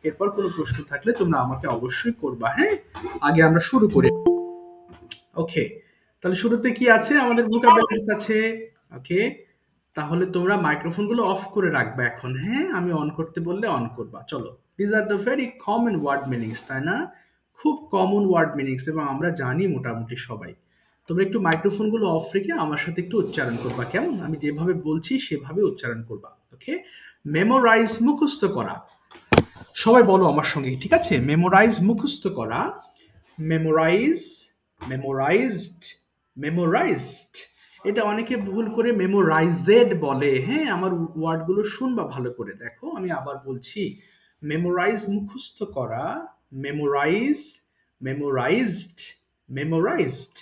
এরপর কোনো প্রশ্ন থাকলে তোমরা আমাকে অবশ্যই করবা, হ্যাঁ? আগে আমরা শুরু করি। ওকে, তাহলে শুরুতে কি আছে? আমাদের ভোকাবুলারিজ আছে। ওকে, তাহলে তোমরা মাইক্রোফোনগুলো অফ করে রাখবে এখন, হ্যাঁ? আমি অন করতে বললে অন করবা। চলো, this are the very common word meanings, তাই না? খুব কমন ওয়ার্ড মিনিংস এবং আমরা জানি মোটামুটি সবাই। তোমরা একটু মাইক্রোফোনগুলো অফ রেখে আমার সাথে একটু উচ্চারণ করবা, কেমন? আমি যেভাবে বলছি সেভাবে উচ্চারণ করবা। ওকে, মেমোরাইজ মুখস্থ করা। সবাই বলো আমার সঙ্গে, ঠিক আছে? মেমোরাইজ মুখস্থ করা। Memorize, memorized, memorized. এটা অনেকে ভুল করে মেমোরাইজেড বলে, হ্যাঁ? আমার ওয়ার্ডগুলো শুনবা ভালো করে, দেখো আমি আবার বলছি। মেমোরাইজ মুখস্থ করা, মেমোরাইজ, মেমোরাইজড, মেমোরাইজড।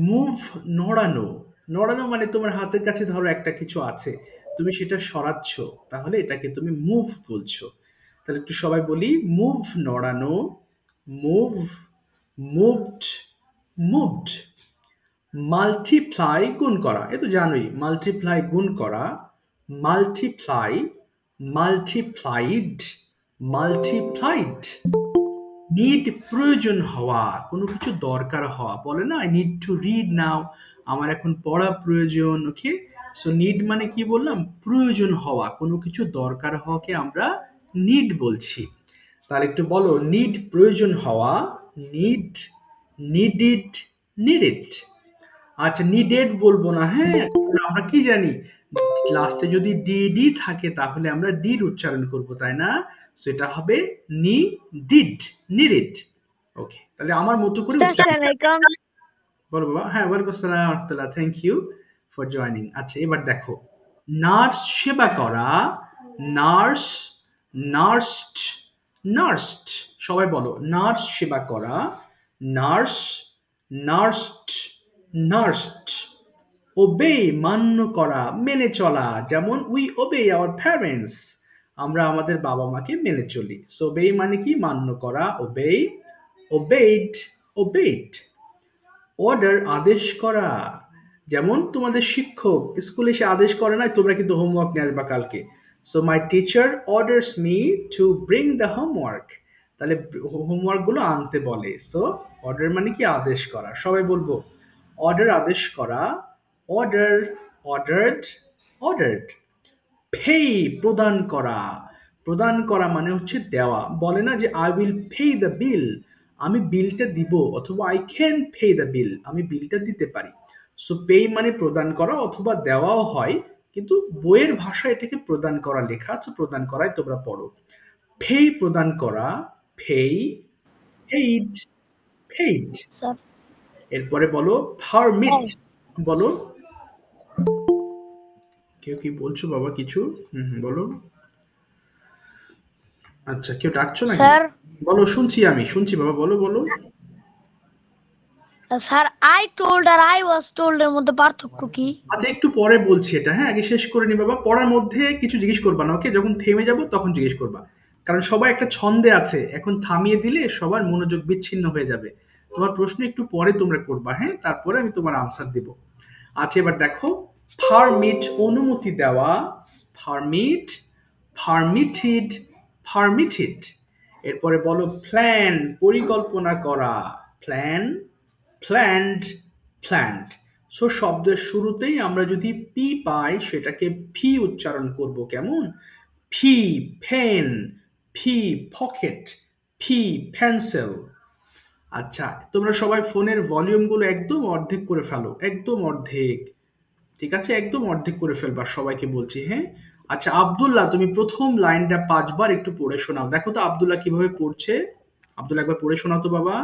মুভ নড়ানো, নড়ানো মানে তোমার হাতের কাছে ধরো একটা কিছু আছে, তুমি সেটা সরাচ্ছ, তাহলে এটাকে তুমি মুভ বলছো। তাহলে একটু সবাই বলি, মুভ নড়ানো, মুভ, মুভড, মুভড। মাল্টিপ্লাই গুণ করা, এ তো জানোই, মাল্টিপ্লাই গুণ করা, মাল্টিপ্লাই, মাল্টিপ্লাইড, মাল্টিপ্লাইড। নিড প্রয়োজন হওয়া, কোনো কিছু দরকার হওয়া, বলে না আই নিড টু রিড নাও, আমার এখন পড়া প্রয়োজন। ওকে, সো নিড মানে কি বললাম? প্রয়োজন হওয়া, কোনো কিছু দরকার হওয়াকে আমরা নিড বলছি। তাহলে একটু বলো, নিড প্রয়োজন হওয়া, নিড, নিডিড, নিডেড। আচ্ছা, নিডেড বলবো না, হ্যাঁ? কারণ আমরা কি জানি, লাস্টে যদি ডিডি থাকে তাহলে আমরা ডিড উচ্চারণ করব, তাই না? সেটা হবে নি ডিড, নিডেড। ওকে, তাহলে আমার মতো করে বলো বাবা। হ্যাঁ, ওয়ালাইকুম আসসালাম ওয়া রাহমাতুল্লাহ, থ্যাংক ইউ ফর জয়নিং। আচ্ছা, এবার দেখো, নার্স সেবা করা, নার্স, নার্সড, নার্সড। সবাই বলো, নার্স সেবা করা, নার্স, নার্সড, নার্সড। ওবে মান্য করা, মেনে চলা, যেমন উই ওবে আওয়ার প্যারেন্টস, আমরা আমাদের বাবা মাকে মেনে চলি। সো ওবে মানে কি? মান্য করা, ওবে, ওবেড, ওবেড। অর্ডার আদেশ করা, যেমন তোমাদের শিক্ষক স্কুলে এসে আদেশ করে না, তোমরা কিন্তু হোমওয়ার্ক নিয়ে আসবা কালকে। So my teacher orders me to bring the homework, তাহলে হোমওয়ার্ক গুলো আনতে বলে। সো অর্ডার মানে কি? আদেশ করা। সবাই বলবো, অর্ডার আদেশ করা, অর্ডার, অর্ডার্ড, অর্ডার্ড। পে প্রদান করা, প্রদান করা মানে হচ্ছে দেওয়া, বলে না যে আই উইল পে দ্য বিল, আমি বিলটা দিব, অথবা আই ক্যান পে দ্য বিল, আমি বিলটা দিতে পারি। সো পে মানে প্রদান করা অথবা দেওয়াও হয়, কিন্তু বইয়ের ভাষায় এটাকে প্রদান করা লেখা আছে, প্রদান করাই তোমরা পড়ো। পে প্রদান করা, পে, পেইড, পেইড। এরপরে বলো পারমিট, বলো। কেউ কি বলছো বাবা কিছু? বলো। আচ্ছা, কেউ ডাকছো নাকি? স্যার, বলো, শুনছি, আমি শুনছি বাবা, বলো বলো। স্যার আই টোল্ড আর আই ওয়াজ টোল্ড এর মধ্যে পার্থক্য কি? আচ্ছা, একটু পরে বলছি এটা, হ্যাঁ? আগে শেষ করে নি বাবা। পড়ার মধ্যে কিছু জিজ্ঞেস করবা না, ওকে? যখন থেমে যাব তখন জিজ্ঞেস করবা, কারণ সবাই একটা ছন্দে আছে, এখন থামিয়ে দিলে সবার মনোযোগ বিচ্ছিন্ন হয়ে যাবে। তোমার প্রশ্ন একটু পরে তোমরা করবা, হ্যাঁ? তারপরে আমি তোমার আনসার দেব। আচ্ছা, এবার দেখো, পারমিট অনুমতি দেওয়া, পারমিট, পারমিটেড, পারমিটেড। এরপরে বলো প্ল্যান পরিকল্পনা করা, প্ল্যান, প্ল্যান্ড, প্ল্যান্ড। সো শব্দের শুরুতেই আমরা যদি পি পাই সেটাকে ফি উচ্চারণ করব, কেমন? ফি পেন, ফি পকেট, ফি পেন্সিল। আচ্ছা, তোমরা সবাই ফোনের ভলিউমগুলো একদম অর্ধেক করে ফেলো, একদম অর্ধেক, ঠিক আছে? একদম অর্ধেক করে ফেলবা, সবাইকে বলছি, হ্যাঁ? আচ্ছা, আব্দুল্লাহ, তুমি প্রথম লাইনটা 5 বার একটু পড়ে শোনাও, দেখো তো আব্দুল্লাহ কিভাবে পড়ছে। আব্দুল্লাহ একবার পড়ে শোনাও তো বাবা।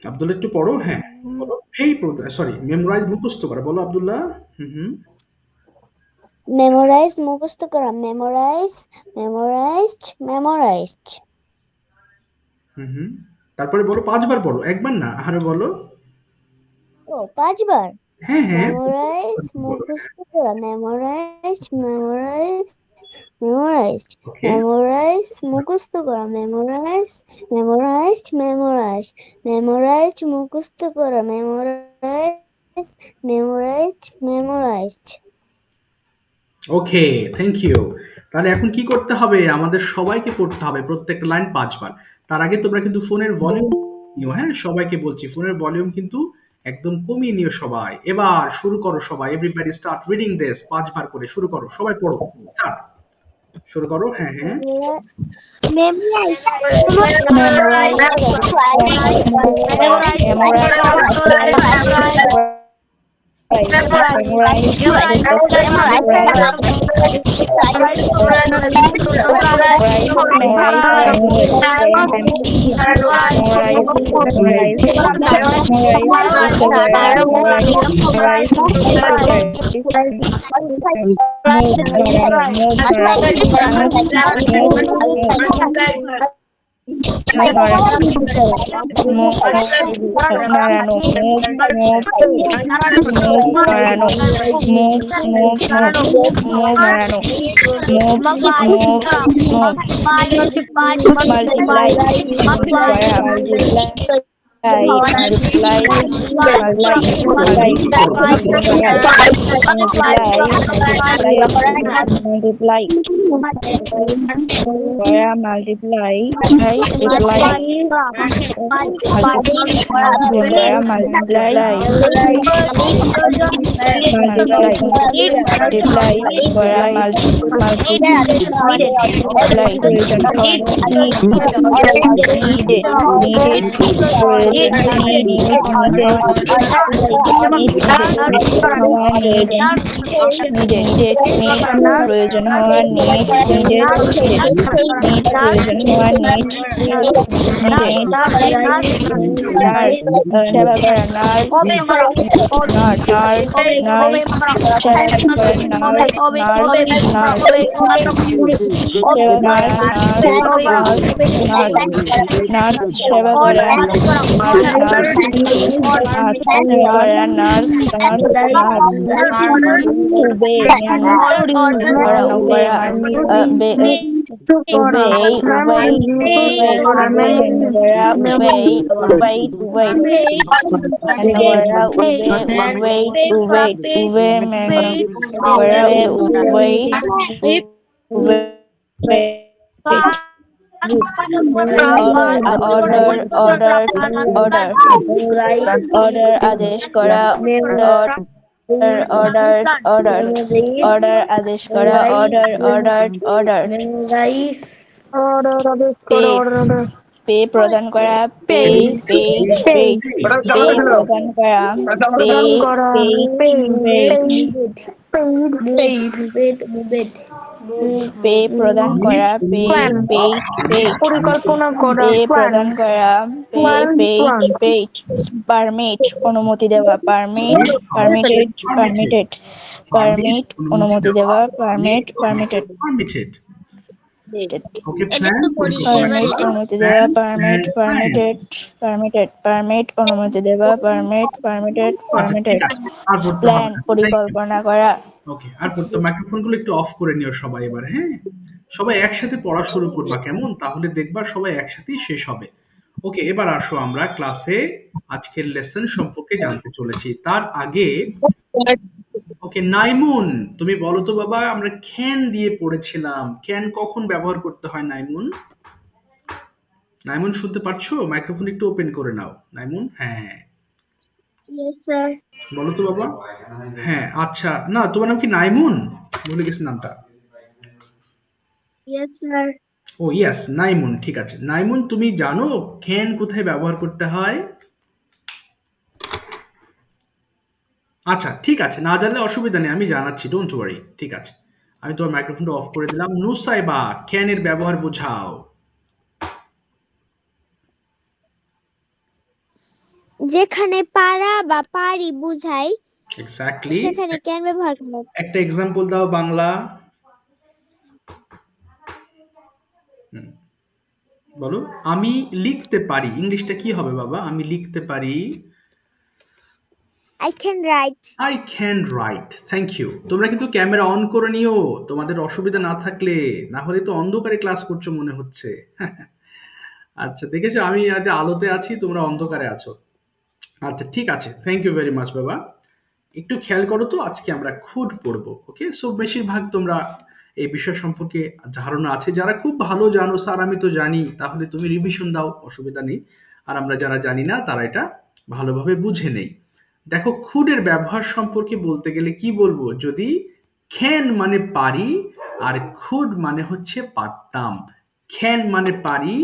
আব্দুল্লাহ একটু পড়ো, হ্যাঁ। বলো, সরি, মেমোরাইজ মুখস্থ করা, বলো আব্দুল্লাহ। মেমোরাইজ মুখস্থ করা, মেমোরাইজ, মেমোরাইজড, মেমোরাইজড। তারপরে বলো, 5 বার বলো, একবার না, আরে বলো। ও 5 বার। হ্যাঁ হ্যাঁ, মেমোরাইজ বলো। মুখস্থ করা, memorize, memorize, memorized, okay, memorize মুখস্থ করা, মেমোরাইজ, মেমোরাইজড, মেমোরাইজ, মেমোরাইজড মুখস্থ করা, memorize, memorized, memorized. Okay, thank you. তাহলে এখন কি করতে হবে? আমাদের সবাইকে করতে হবে প্রত্যেকটা লাইন 5 বার। তার আগে তোমরা কিন্তু ফোনের ভলিউম নিও, হ্যাঁ? সবাইকে বলছি ফোনের ভলিউম কিন্তু একদম কমিয়ে নিও সবাই। এবার শুরু করো সবাই। এভরিবডি স্টার্ট রিডিং দিস 5 বার করে শুরু করো। সবাই পড়ো। স্টার্ট। শুরু করো। হ্যাঁ, হ্যাঁ। Memorize. Memorize, order আদেশ করা order আদেশ করা order পে প্রদান করা পে প্রদান করা পে প্রদান করা পরিকল্পনা করা প্রদান করা পারমিট অনুমতি দেওয়া পারমিটেড অনুমতি দেওয়া permitted ওকে, প্ল্যান permit অনুমতি দেওয়া permit অনুমতি দেওয়া permitted আর পড়তে প্ল্যান হবে না। পরিকল্পনা করা ওকে, আর পড়তে মাইক্রোফোনগুলো একটু অফ করে নিও সবাই এবার, হ্যাঁ? সবাই একসাথে পড়া শুরু করবা, কেমন? তাহলে দেখবা সবাই একসাথেই শেষ হবে। ওকে, এবার আসো আমরা ক্লাসে আজকের লেসন সম্পর্কে জানতে চলেছি। তার আগে ওকে, নাইমুন তুমি বলো তো বাবা, আমরা ক্যান দিয়ে পড়েছিলাম। ক্যান কখন ব্যবহার করতে হয় নাইমুন? নাইমুন শুনতে পারছো? মাইক্রোফোন একটু ওপেন করে নাও নাইমুন। হ্যাঁ, Yes, sir. বলো তো বাবা। হ্যাঁ, আচ্ছা, না তোমার নাম কি নাইমুন? ভুলে গেছি নামটা। Yes, sir. ও ইয়েস, নাইমুন, ঠিক আছে। নাইমুন তুমি জানো ক্যান কোথায় ব্যবহার করতে হয়? আচ্ছা, ঠিক আছে, না জানলে অসুবিধা নেই, আমি জানাচ্ছি, ডোন্ট ওয়ারি। ঠিক আছে, আমি তোমার মাইক্রোফোনটা অফ করে দিলাম। নুসাইবা, ক্যান এর ব্যবহার বোঝাও। যেখানে পারা বা পারি বুঝাই এক্স্যাক্টলি, সেখানে ক্যান ব্যবহার করা হয়। একটা এক্সাম্পল দাও বাংলা। বলো, আমি লিখতে পারি। ইংলিশটা কি হবে বাবা? আমি লিখতে পারি। I can write. I can write. Thank you. তোমরা কিন্তু ক্যামেরা অন করে নিও, তোমাদের অসুবিধা না থাকলে, না হলে তো অন্ধকারে ক্লাস করছো মনে হচ্ছে। আচ্ছা, দেখেছো আমি আজ আলোতে আছি, তোমরা অন্ধকারে আছো। আচ্ছা, ঠিক আছে, থ্যাংক ইউ ভেরি মাচ বাবা। একটু খেয়াল করো তো, আজকে আমরা খুড পড়বো। ওকে, সো বেশিরভাগ তোমরা এই বিষয় সম্পর্কে ধারণা আছে? যারা খুব ভালো জানো, স্যার আমি তো জানি, তাহলে তুমি রিভিশন দাও, অসুবিধা নেই। আর আমরা যারা জানি না তারা এটা ভালোভাবে বুঝে নেই। দেখো, খুডের ব্যবহার সম্পর্কে বলতে গেলে কি বলবো, যদি ক্যান মানে পারি আর খুড মানে হচ্ছে পারতাম। ক্যান মানে পারি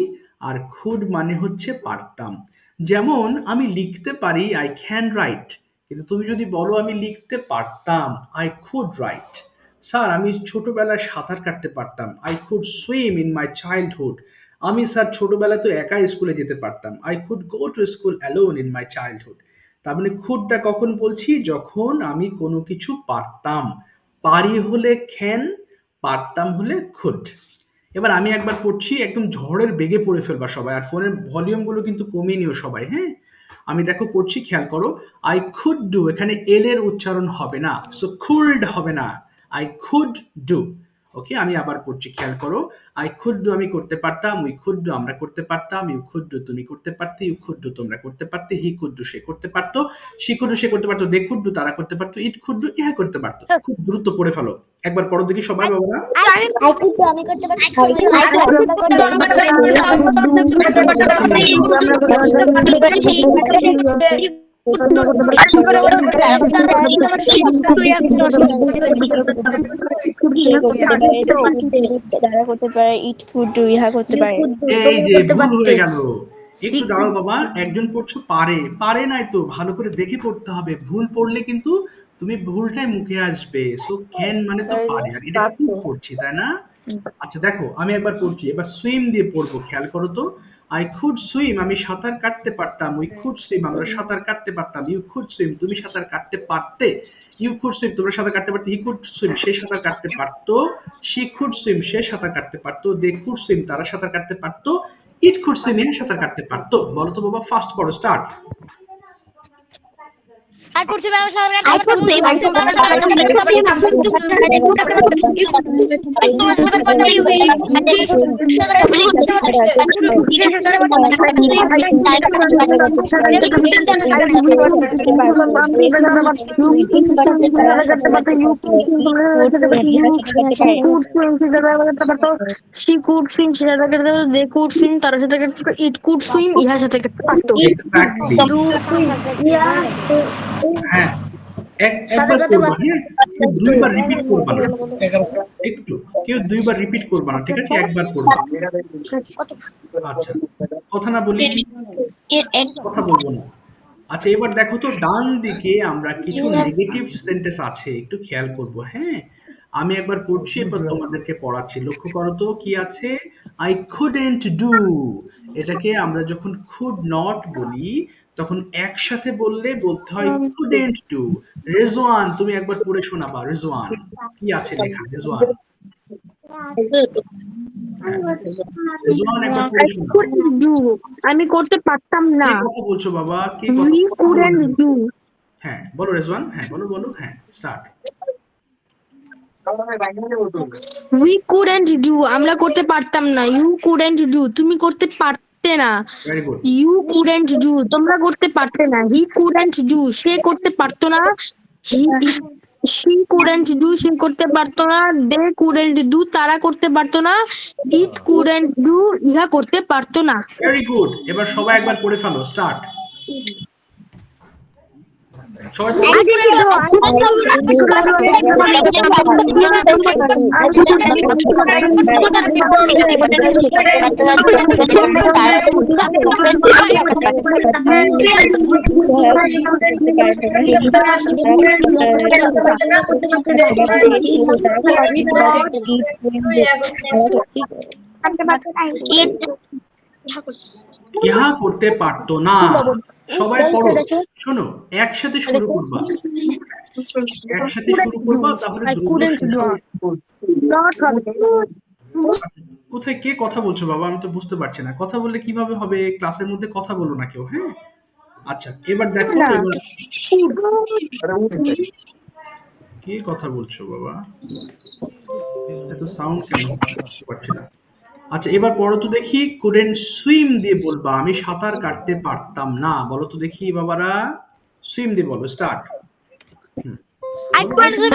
আর খুড মানে হচ্ছে পারতাম। যেমন আমি লিখতে পারি আই ক্যান রাইট, কিন্তু তুমি যদি বলো আমি লিখতে পারতাম, আই কুড রাইট। স্যার আমি ছোটবেলায় সাঁতার কাটতে পারতাম, I could swim in my childhood. আমি স্যার ছোটবেলায় তো একা স্কুলে যেতে পারতাম, I could go to school alone in my childhood. তার মানে খুডটা কখন বলছি, যখন আমি কোনো কিছু পারতাম। পারি হলে ক্যান, পারতাম হলে খুড। এবার আমি একবার পড়ছি, একদম ঝড়ের বেগে পড়ে ফেলবা সবাই, আর ফোনের ভলিউম গুলো কিন্তু কমিয়ে নিও সবাই, হ্যাঁ। আমি দেখো পড়ছি, খেয়াল করো। আই কুড ডু, এখানে এল এর উচ্চারণ হবে না, সো কুড হবে না, আই কুড ডু। ওকে, আমি আবার পড়ছি, খেয়াল করো। আই কুড ডু আমি করতে পারতাম, উই কুড ডু আমরা করতে পারতাম, ইউ কুড ডু তুমি করতে পারতে, ইউ কুড ডু তোমরা করতে পারতে, হি কুড ডু সে করতে পারতো, শি কুড ডু সে করতে পারতো, দে কুড ডু তারা করতে পারতো, ইট কুড ডু ইহা করতে পারতো। খুব দ্রুত পড়ে ফেলো, একবার পড়ো দেখি সবাই বাবারা। আমি করতে তারা করতে পারে, ইট কুড ডু ইহা করতে পারে। এই যে ভুল হয়ে গেল, একটু দাঁড়াও বাবা। একজন পড়ছো পারে, পারে নাই তো, ভালো করে দেখে পড়তে হবে, ভুল পড়লে কিন্তু তুমি ভুলটাই মুখে আসবে। সো ক্যান মানে তো পারে, আর এটা খুব পড়ছি তাই না? আচ্ছা দেখো, আমি একবার পড়ছি, এবার সুইম দিয়ে পড়বো, খেয়াল করো তো। আই কুড সুইম আমি সাঁতার কাটতে পারতাম, উই কুড সুইম আমরা সাঁতার কাটতে পারতাম, ইউ কুড সুইম তুমি সাঁতার কাটতে পারতে, ইউ কুড সুইম তোমরা সাঁতার কাটতে পারতে, হি কুড সুইম সে সাঁতার কাটতে পারতো, শি কুড সুইম সে সাঁতার কাটতে পারতো, দে কুড সুইম তারা সাঁতার কাটতে পারতো, ইট কুড সুইম এ সাঁতার কাটতে পারতো। বলো তো বাবা, ফার্স্ট পড়ো, স্টার্ট। আই করছি ব্যবসা She could swim, she had they could swim, তারা সাথে it could swim, ইহা সাথে পারতো। এক্স্যাক্টলি, হ্যাঁ। একবার করবা, হ্যাঁ, দুইবার রিপিট করবা না, একটু কেউ দুইবার রিপিট করবা না, ঠিক আছে, একবার করবা। আচ্ছা, কথা না বলি, কথা বলবো না। আচ্ছা, এবার দেখো তো ডান দিকে আমরা কিছু নেগেটিভ সেন্টেন্স আছে, একটু খেয়াল করব, হ্যাঁ। আমি একবার পড়ছি, এরপর তোমাদেরকে পড়াচ্ছি, লক্ষ্য করো তো কি আছে। আই কুডেন্ট ডু, এটাকে আমরা যখন কুড নট বলি তখন একসাথে বললে বলতে হয় কুডেন্ট ডু। রেজওয়ান তুমি একবার পড়ে শোনাবা, রেজওয়ান কি আছে লেখা, রেজওয়ান, রেজওয়ান একবার পড়ে শোনাও। আমি করতে পারতাম না। কি কথা বলছো বাবা, কি We couldn't do. হ্যাঁ বলো রেজওয়ান, হ্যাঁ বলো বলো, হ্যাঁ স্টার্ট। We couldn't do, আমরা করতে পারতাম না। You couldn't do, তুমি করতে পারতে না। Very good. You couldn't do, তোমরা করতে পারতে না। He couldn't do, সে করতে পারতো না। She couldn't do, সে করতে পারতো না। They couldn't do, তারা করতে পারতো না। It couldn't do, ইহা করতে পারতো না। ভেরি গুড, এবার সবাই একবার পড়ে ফেলো, স্টার্ট। সবাই ইহা করতে পারতো না। সবাই পড়ো, শোনো, একসাথে শুরু করবা, একসাথে শুরু করবা, তাহলে কোথায় কে কথা বলছো বাবা, আমি তো বুঝতে পারছি না। কথা বললে কিভাবে হবে, ক্লাসের মধ্যে কথা বলো না কেউ, হ্যাঁ। আচ্ছা, এবার দেখো, এবার কে কথা বলছো বাবা, এত সাউন্ড কেন, বুঝতে পারছি না। আচ্ছা, এবার পড়ো তো দেখি, কুডেন্ট সুইম দিয়ে বলবা, আমি সাঁতার কাটতে পারতাম না। বলো তো দেখি বাবারা, সুইম দিয়ে বলো, start. I couldn't do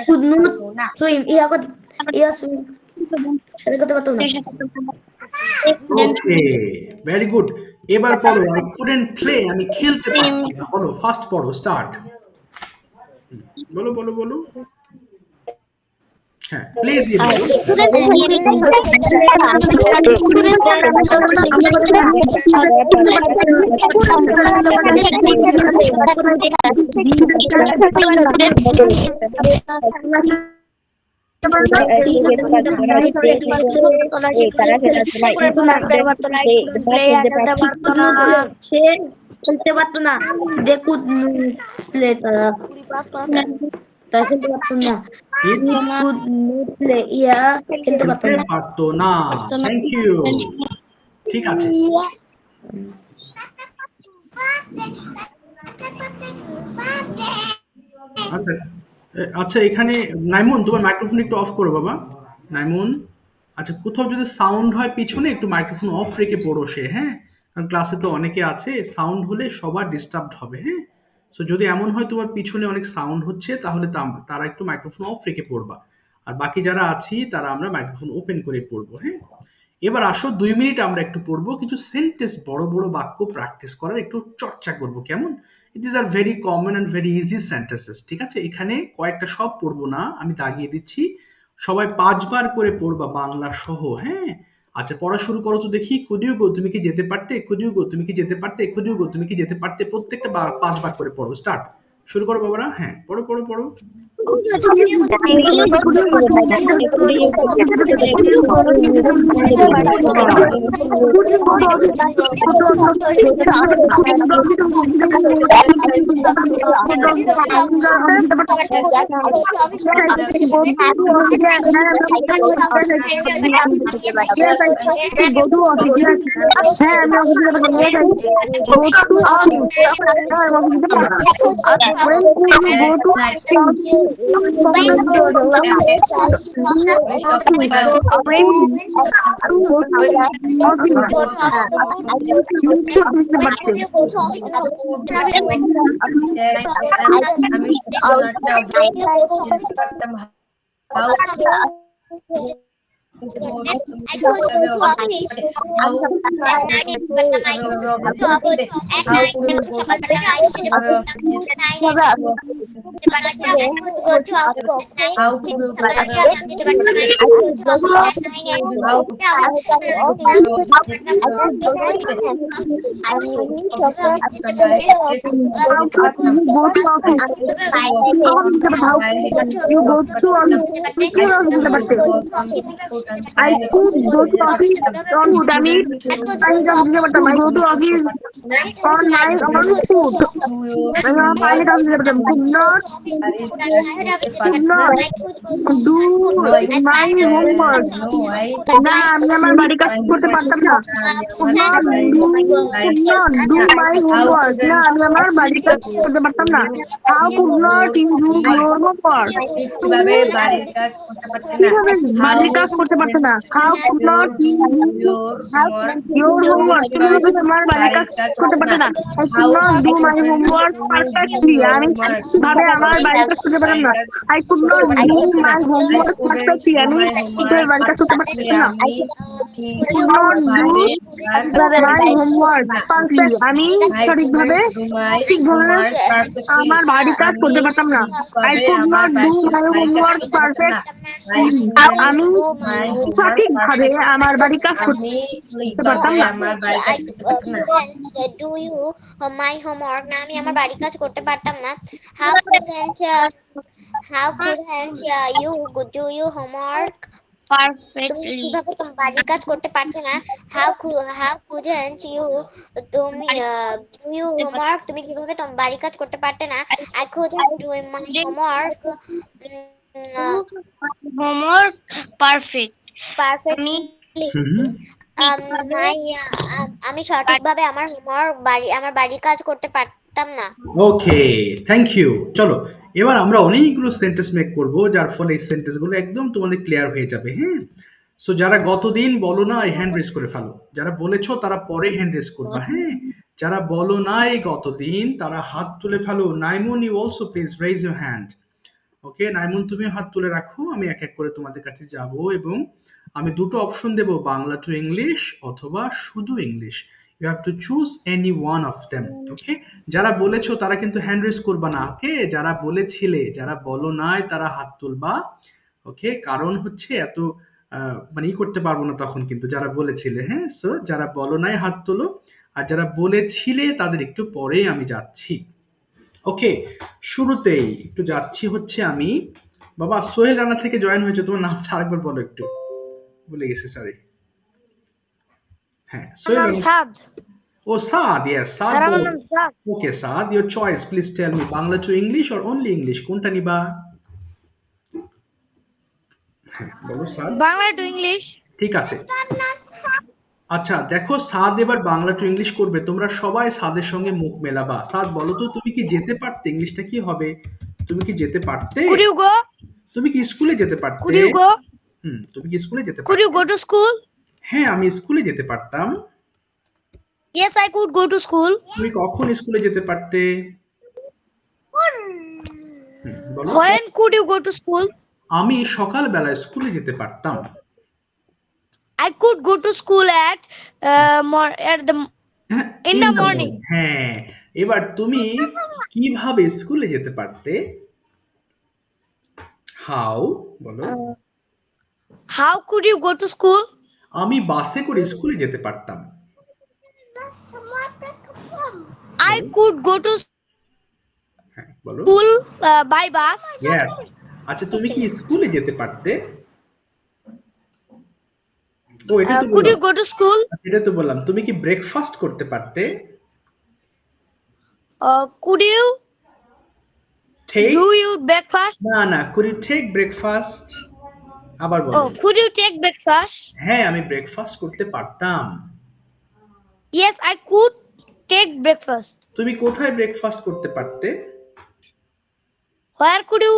swim. Swim. সাথে করতে পারতো না। ওকে, ভেরি গুড। এবার পড়ো আই কুডন্ট প্লে, আমি খেলতে পারতাম না। বলো, ফার্স্ট পড়ো, স্টার্ট। বলো বলো বলো। হ্যাঁ, প্লে দিয়ে বলো। খেলতে পারতো না, দেখুন প্লে তারা খেলতে পারতো না, খেলতে পারতো না। পারতো না। Thank you. ঠিক আছে। আচ্ছা আচ্ছা, এখানে নাইমুন, তোমার মাইক্রোফোন একটু অফ করো বাবা। নাইমুন, আচ্ছা কোথাও যদি সাউন্ড হয় পিছনে, একটু মাইক্রোফোন অফ রেখে পড়ো সে, হ্যাঁ? কারণ ক্লাসে তো অনেকে আছে, সাউন্ড হলে সবার ডিস্টার্ব হবে, হ্যাঁ? সো যদি এমন হয় তোমার পিছনে অনেক সাউন্ড হচ্ছে, তাহলে তারা একটু মাইক্রোফোন অফ রেখে পড়বা। আর বাকি যারা আছি তারা আমরা মাইক্রোফোন ওপেন করে পড়বো, হ্যাঁ? এবার আসো 2 মিনিট আমরা একটু পড়বো, কিছু সেন্টেন্স, বড় বড় বাক্য প্র্যাকটিস করার একটু চর্চা করবো, কেমন? It is are very common and very easy sentences, ঠিক আছে? এখানে কয়েকটা সব পড়বো না, আমি দাগিয়ে দিচ্ছি। সবাই 5 বার করে পড়বা বাংলা সহ, হ্যাঁ? আচ্ছা, পড়া শুরু করো তো দেখি। কুড ইউ গো, তুমি কি যেতে পারতে? কুড ইউ গো, তুমি কি যেতে পারতে? কুড ইউ গো, তুমি কি যেতে পারতে? প্রত্যেকটা 5 বার করে পড়ো। স্টার্ট, শুরু করো বাবারা। হ্যাঁ, পড়ো পড়ো পড়ো। I could go to office on foot. I mean, I go to office on my own foot. I could not do my homework. না, আমি আমার বাড়ির কাজ করতে পারতাম না। Could not do my homework. না, আমি আমার বাড়ির কাজ করতে পারতাম না। How could not you do your homework? কিভাবে বাড়ির কাজ করতে পারছে না? বাড়ির কাজ করতে পারছে না। How could not you do your homework? কিভাবে তোমার বাড়ির কাজ করতে পারছে না? I could not do my homework perfectly. আমি ভাবে আমার বাড়ির কাজ করতে পারলাম না। I could not do my homework perfectly. আমি কিভাবে বাড়ির কাজ করতে পারছি না? I could not do my homework perfectly. আমি সঠিকভাবে আমার বাড়ির কাজ করতে পারতাম না। I could not do my homework perfect. আমি সঠিকভাবে আমার বাড়ির কাজ করতে পারতাম না। Do you my homework? না, আমি আমার বাড়ির কাজ করতে পারতাম না। How couldn't you do your homework perfectly? কিভাবে তুমি বাড়ির কাজ করতে পারছো না? How couldn't you তুমি do your homework? তুমি কিভাবে তোমার বাড়ির কাজ করতে পারতে না? I couldn't do my homework perfectly. আমি সঠিকভাবে আমার বাড়ির কাজ করতে পারতাম না। ওকে, থ্যাংক ইউ। চলো এবার আমরা অনেকগুলো সেন্টেন্স মেক করব, যার ফলে এই সেন্টেন্সগুলো একদম তোমাদের ক্লিয়ার হয়ে যাবে। হ্যাঁ, সো যারা গতদিন বলো না হ্যান্ড রেজ করে ফেলো, যারা বলেছো তারা পরে হ্যান্ড রেজ করবা। হ্যাঁ, যারা বলো নাই গতদিন তারা হাত তুলে ফেলো। Naimun, you also please raise your hand. Okay Naimun, তুমি হাত তুলে রাখো, আমি এক এক করে তোমাদের কাছে যাব এবং আমি দুটো অপশন দেব, বাংলা টু ইংলিশ অথবা শুধু English. You have to choose any one of them. Okay, যারা বলেছো তারা কিন্তু হ্যান্ড রেজ করবা না। ওকে, যারা বলেছিলে, যারা বলো নাই তারা হাত তুলবা। ওকে, কারণ হচ্ছে এত মানে করতে পারবো না তখন, কিন্তু যারা বলেছিলে। হ্যাঁ, সো যারা বলো নাই হাত তোলো, আর যারা বলেছিলে তাদের একটু পরে আমি যাচ্ছি। ওকে, শুরুতেই একটু যাচ্ছি হচ্ছে আমি। বাবা সোহেল রানা থেকে জয়েন হয়েছে, তোমার নামটা আরেকবার বলো একটু, ভুলে গেছি, সরি। হ্যাঁ, সোহেল নাম রানা। সাদ। ও সাদ, ইয়েস সাদ। স্যার আমার নাম Saad. Okay Saad, your choice, please tell me Bangla to English or only English, কোনটা নিবা? হ্যাঁ বলো সাদ। Bangla to English. ঠিক আছে, আচ্ছা দেখো সাদ এবার বাংলা টু ইংলিশ করবে, তোমরা সবাই সাদের সঙ্গে মুখ মেলাবা। সাদ বলো তো, তুমি কি যেতে পারতে? ইংলিশটা কি হবে? তুমি কি যেতে পারতে? Could you go? তুমি কি স্কুলে যেতে পারতে? Could you go? তুমি কি স্কুলে যেতে Could পারতে? you go to school? হ্যাঁ, আমি স্কুলে যেতে পারতাম। Yes, I could go to school. তুমি কখন স্কুলে যেতে পারতে? বলো। When could you go to school? আমি সকালবেলায় স্কুলে যেতে পারতাম। I could go to school at হ্যাঁ, in the morning. হ্যাঁ, এবার তুমি কিভাবে স্কুলে যেতে পারতে? হাউ বলো। How could you go to school? আমি বাসে করে স্কুলে যেতে পারতাম। I could go to হ্যাঁ বলো। school by bus. ইয়েস। আচ্ছা তুমি কি স্কুলে যেতে পারতে? ও এটা তো Could you বললাম। go to school? এটা তো বললাম। তুমি কি ব্রেকফাস্ট করতে পারতে? Could you Take? do you breakfast? না না, could you take breakfast? আবার বলো। Oh, could you take breakfast? হ্যাঁ, আমি ব্রেকফাস্ট করতে পারতাম। Yes, I could take breakfast. তুমি কোথায় ব্রেকফাস্ট করতে পারতে? Where could you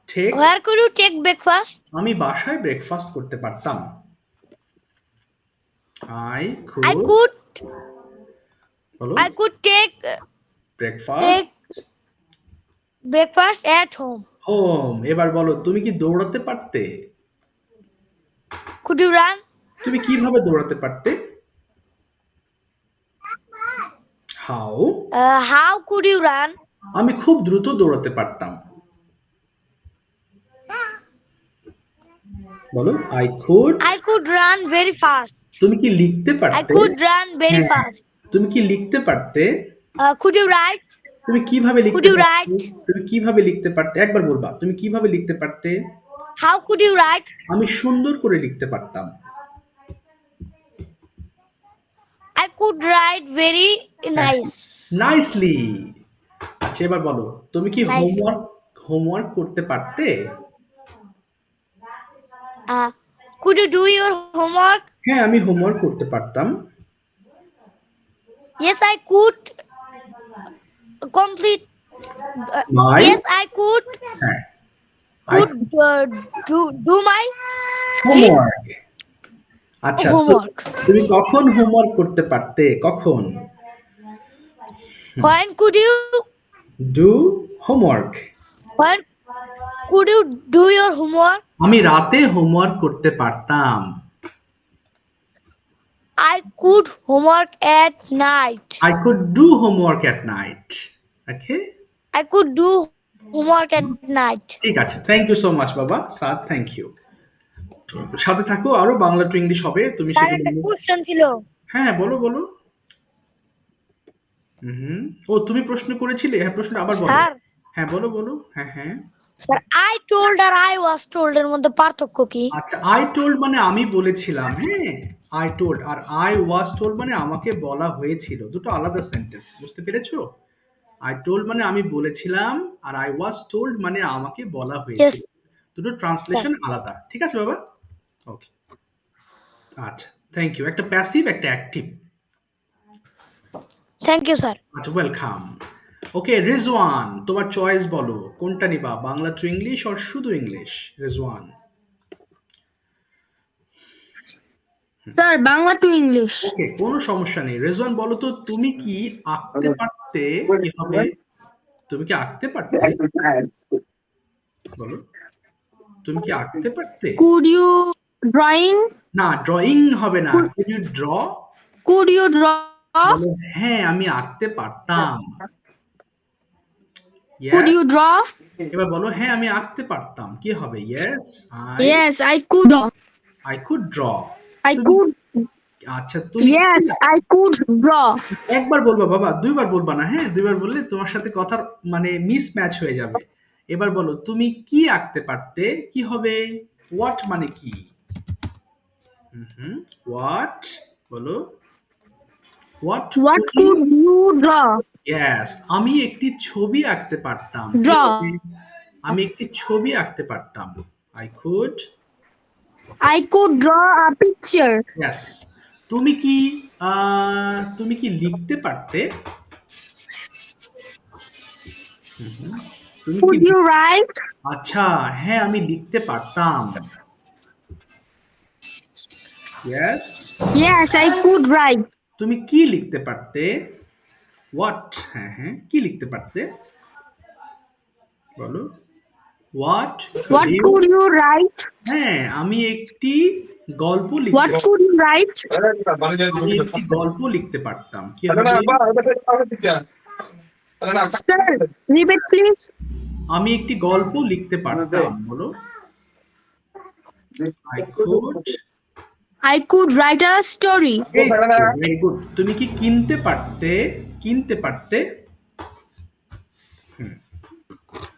Take? where could you take breakfast? আমি বাসায় ব্রেকফাস্ট করতে পারতাম। I I could বলো। I could take breakfast breakfast at home. Home. এবার বলো, তুমি কি দৌড়াতে পারতে? Could you run? তুমি কিভাবে দৌড়াতে পারতে? How? How could you run? আমি খুব দ্রুত দৌড়াতে পারতাম। বলো। I could run very fast. তুমি কি লিখতে পারতে? I could run very হ্যাঁ। fast. তুমি কি লিখতে পারতে? Could you write? তুমি কিভাবে Could লিখতে you পারতে? write? তুমি কিভাবে লিখতে পারতে? একবার বলবা, তুমি কিভাবে লিখতে পারতে? How could you write? আমি সুন্দর করে লিখতে পারতাম। I could write very nice. Nicely. আচ্ছা এবার বলো, তুমি কি Nice. হোমওয়ার্ক করতে পারতে? Could you do your homework? হ্যাঁ, আমি হোমওয়ার্ক করতে পারতাম। Yes, I could complete. My? Yes, I could হ্যাঁ, do my হোমওয়ার্ক। আচ্ছা, homework. তুমি কখন হোমওয়ার্ক করতে পারতে? কখন? When could you do homework. when could you do your homework? আমি রাতে হোমওয়ার্ক করতে পারতাম। I could homework at night. I could do homework at night. Okay? I could do homework at night. ঠিক আছে, thank you so much বাবা সাদ, thank you. সাথে থাকো, আরো বাংলা টু ইংলিশ হবে, তুমি স্যার সেগুলো একটা নিয়ে- কোশ্চেন ছিল। হ্যাঁ বলো বলো। ও তুমি প্রশ্ন করেছিলে? হ্যাঁ প্রশ্ন আবার বলো। স্যার হ্যাঁ বলো বলো। হ্যাঁ হ্যাঁ। স্যার I told আর I was told এর মধ্যে পার্থক্য কি? আচ্ছা, আই টোল্ড মানে আমি বলেছিলাম। হ্যাঁ, আই টোল্ড আর আই ওয়াজ টোল্ড মানে আমাকে বলা হয়েছিল, দুটো আলাদা সেন্টেন্স, বুঝতে পেরেছো? আই টোল্ড মানে আমি বলেছিলাম, আর আই ওয়াজ টোল্ড মানে আমাকে বলা হয়েছিল, Yes. দুটো ট্রান্সলেশন আলাদা। ঠিক আছে বাবা? ওকে। আচ্ছা, থ্যাংক ইউ। একটা প্যাসিভ, একটা অ্যাক্টিভ। Thank you sir. আচ্ছা, ওয়েলকাম। ওকে, রিজওয়ান, তোমার চয়েস বলো, কোনটা নিবা, বাংলা টু ইংলিশ আর শুধু English? Rizwan. Sir Bangla to English. Okay, কোনো সমস্যা নেই। রেজওয়ান, বলো তো, তুমি কি আঁকতে পারতে? কি হবে? তুমি কি আঁকতে পারতে? বলো, তুমি কি আঁকতে পারতে? Could you drawing? না, ড্রয়িং হবে না। Could you draw? Could you draw? বলো, হ্যাঁ আমি আঁকতে পারতাম। Could Yes. You draw? এবার বলো, হ্যাঁ আমি আঁকতে পারতাম। কি হবে? Yes, yes I could. I could draw. I could. আচ্ছা, তুমি ইয়েস আই কুড ড্র। একবার বলবা বাবা, দুইবার বলবা না, হ্যাঁ? দুইবার বললে তোমার সাথে কথার মানে মিসম্যাচ হয়ে যাবে। এবার বলো, তুমি কি আঁকতে পারতে? কি হবে? হোয়াট মানে কি? হোয়াট, বলো, what what could you draw? Yes, আমি একটি ছবি আঁকতে পারতাম। কি ড্র। হবে? আমি একটি ছবি আঁকতে পারতাম। I could. I could draw a picture. Yes. তুমি কি লিখতে পারতে? হুম, তুমি কি Could you write? আচ্ছা, হ্যাঁ আমি লিখতে পারতাম। Yes. Yes, I could write. তুমি কি লিখতে পারতে? হোয়াট, হ্যাঁ হ্যাঁ, কি লিখতে পারতে? বলো, what What could you write? হ্যাঁ, আমি একটি গল্প What লিখতে could you write? আমি একটি গল্প লিখতে পারতাম। কি হবে? Sir, repeat please. আমি একটি গল্প লিখতে পারতাম। বলো, I could. I could write a story. Very good. তুমি কি কিনতে পারতে? কিনতে পারতে?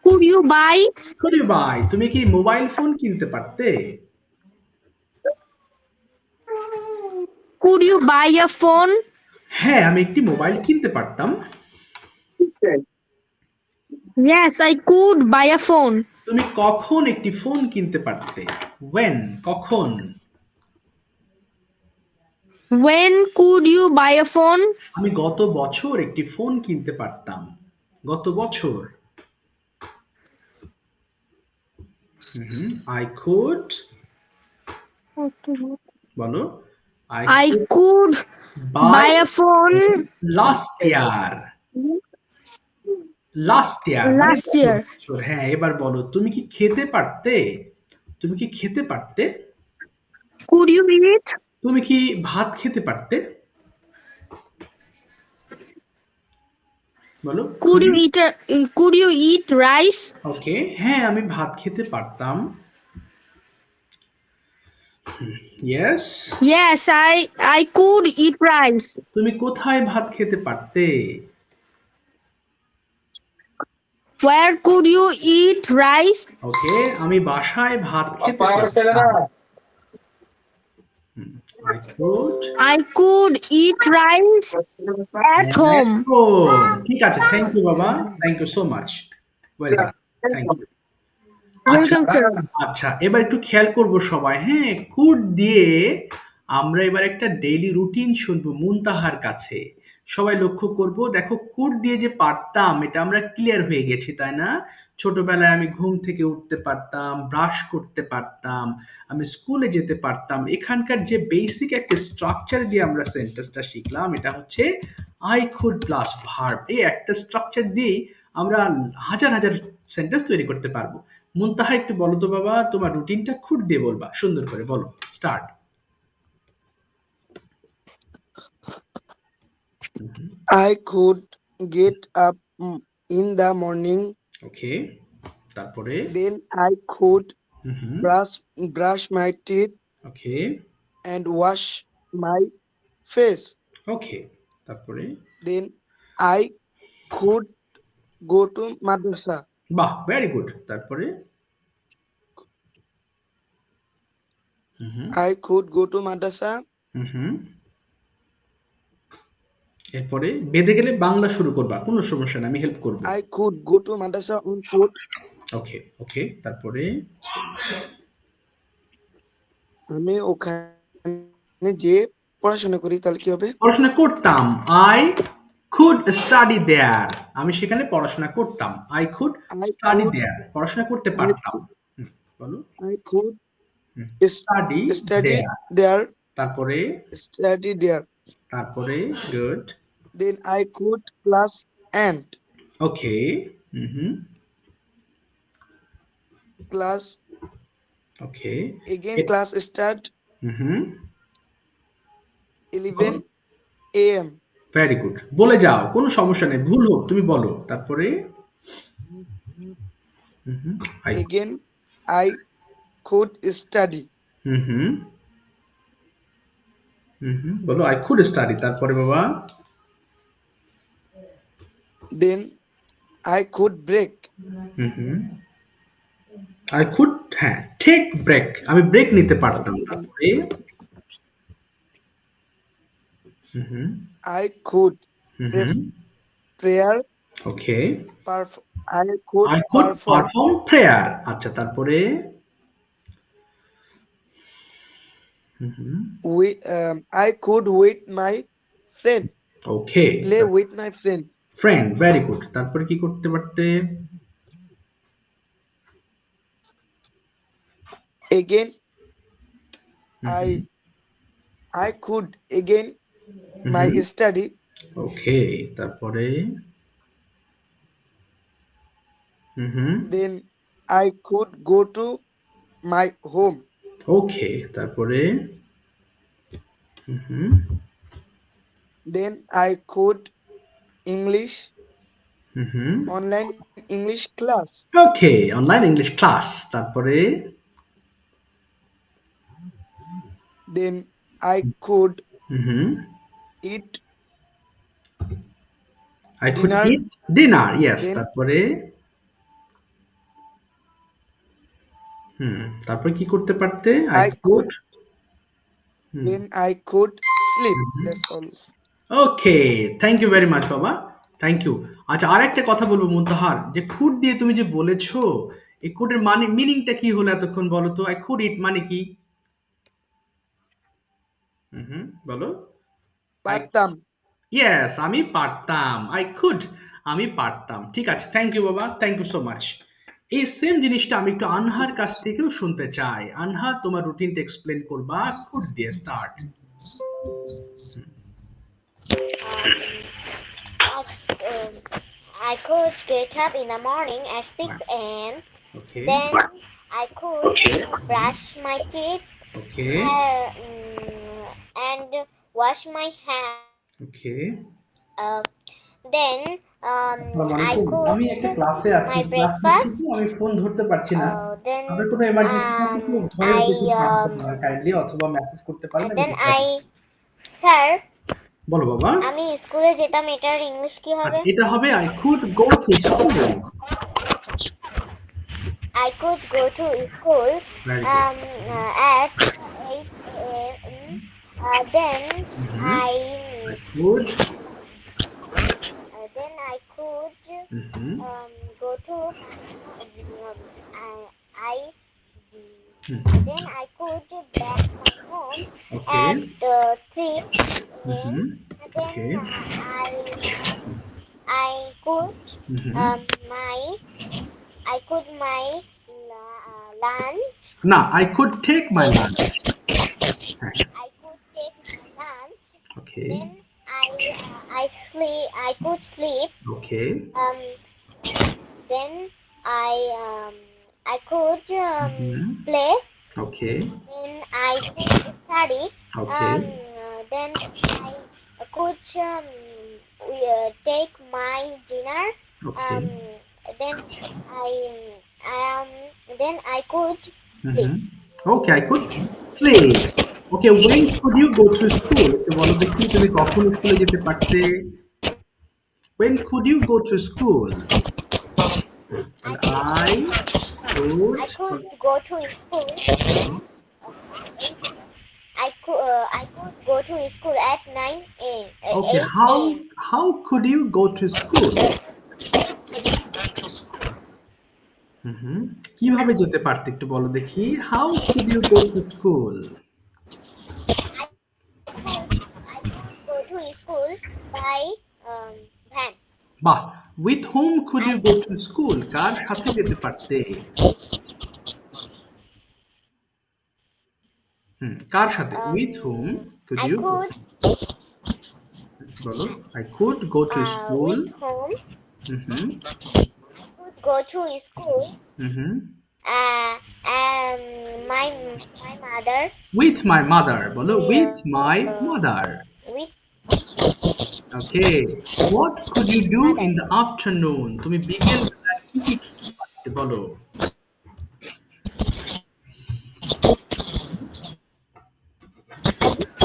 Could you buy? করি ভাই, তুমি কি মোবাইল ফোন কিনতে পারতে? Could you buy a phone? হ্যাঁ, আমি একটি মোবাইল কিনতে পারতাম। Yes, I could buy a phone. তুমি কখন একটি ফোন কিনতে পারতে? When, কখন? When could you buy a phone? আমি গত বছর একটি ফোন কিনতে পারতাম। গত বছর। I could, বলো, I could buy a phone last year. Last year, last year. হ্যাঁ, এবার বলো, তুমি কি খেতে পারতে? তুমি কি খেতে পারতে? Could you eat? তুমি কি ভাত খেতে পারতে? বলো, Could you eat rice? ওকে, হ্যাঁ আমি ভাত খেতে পারতাম। Yes. Yes, I could eat rice. তুমি কোথায় ভাত খেতে পারতে? Where could you eat rice? ওকে, আমি বাসায় ভাত খেতে পারতাম। I could eat rice at home. ঠিক আছে, থ্যাংক ইউ বাবা, thank you so much. Welcome, thank you. Welcome, sir. আচ্ছা, এবার একটু খেয়াল করব সবাই, হ্যাঁ? কুড দিয়ে আমরা এবার একটা ডেইলি রুটিন শুনবো মুনতাহার কাছে। সবাই লক্ষ্য করব, দেখো কুড দিয়ে যে পারতাম এটা আমরা ক্লিয়ার হয়ে গেছি, তাই না? ছোটবেলায় আমি ঘুম থেকে উঠতে পারতাম, ব্রাশ করতে পারতাম, আমি স্কুলে যেতে পারতাম। এখানকার যে বেসিক একটা স্ট্রাকচার দিয়ে আমরা সেন্টেন্সটা শিখলাম, এটা হচ্ছে আই কুড প্লাস ভার্ব। এই একটা স্ট্রাকচার দিয়েই আমরা হাজার হাজার সেন্টেন্স তৈরি করতে পারবো। মুনতাহা, একটু বলো তো বাবা, তোমার রুটিনটা খুঁট দিয়ে বলবা, সুন্দর করে বলো। Start. I could get up in the morning. ওকে, তারপরে? Then I could brush my teeth okay, and wash my face. ওকে, তারপরে? Then I could go to madrasa. বাহ, ভেরি গুড। তারপরে? I could go to madrasa. এরপরে বেঁধে গেলে বাংলা শুরু করবা, কোনো সমস্যা না, আমি হেল্প করব। I could go to madrasa on foot. ওকে, ওকে, তারপরে? আমি ওখানে যে পড়াশোনা করি তাহলে কি হবে? পড়াশোনা করতাম। I could study there. আমি সেখানে পড়াশোনা করতাম। I could I study could there. পড়াশোনা করতে I পারতাম। could বলো। I could Study study there. there. তারপরে Study there. good. Then I could class and Okay. class Okay. again class start 11 a.m. Very good. বলে যাও, কোনো সমস্যা নেই, ভুল হোক তুমি বলো। তারপরে Again I could study. বলো I could study। তারপরে বাবা Then I could break. I could হ্যাঁ take break, আমি ব্রেক নিতে পারতাম। তারপরে I could prayer. Okay. I could perform prayer। আচ্ছা, তারপরে I could with my friend. Okay. Play with my friend. Friend, very good. তারপরে কি করতে পারতে? Again I could again my study. ওকে। তারপরে Then I could go to my home. ওকে। তারপরে Then I could English online English class. Okay, online English class. তারপরে Then I could eat I could dinner. eat dinner, yes। Then তারপরে তারপরে কি করতে পারতে? I could then I could sleep. That's all. Okay, thank you very much বাবা, thank you. আচ্ছা, আরেকটা কথা বলবো মুনতাহার, যে খুড দিয়ে তুমি যে বলেছো, এই খুডের মানে মিনিংটা কি হলো এতক্ষণ বলো তো? আই কুড ইট মানে কি? বলো। পারতাম। ইয়েস, আমি পারতাম। আই কুড, আমি পারতাম। ঠিক আছে, থ্যাংক ইউ বাবা, থ্যাংক ইউ সো মাচ। এই সেম জিনিসটা আমি একটু আনহার কাছ থেকেও শুনতে চাই। আনহা, তোমার রুটিনটা এক্সপ্লেন করবা কুড দিয়ে start. I could get up in the morning at 6 a.m. Okay. Then I could brush my teeth and wash my hands. Okay. Then I could আমি একটা ক্লাসে আছি, my breakfast. আমি ফোন ধরতে পারছি না। Then আপনার কোনো এমার্জেন্সি থাকলে কাইন্ডলি অথবা মেসেজ করতে পারেন। then স্যার বলো বাবা। আমি স্কুলে যেতাম, এটার ইংলিশ কি হবে? এটা হবে I could go to school. I could go to school at 8 a.m. Then I could go to then I could back my home at 3 a.m. Then I could my lunch. No, I could take my lunch. I could take my lunch. Okay. Then I could sleep. Okay. Then I could play. Okay. Then I could study. Okay. Then I could take my dinner. Okay. Then I could sleep. Okay, I could sleep. Okay, when could you go to school? তো বলো দেখি তুমি কখন স্কুলে যেতে পারতে? When could you go to school? I could go to school. I could go to school at 9 a.m. Okay, how could you go to school? কিভাবে যেতে পারতে একটু বলো দেখি। How could you go to school? by van. বাহ, with whom could you go to school? কার সাথে যেতে পারতে? কার সাথে? with whom could I you could বলো? I could go to school. with whom hmm could go to school. Hmm My mother. with my mother. বলো with my mother. With Okay. What could you do in the afternoon? তুমি বিকেল বেলায় কি কি করতে পারতে বলো?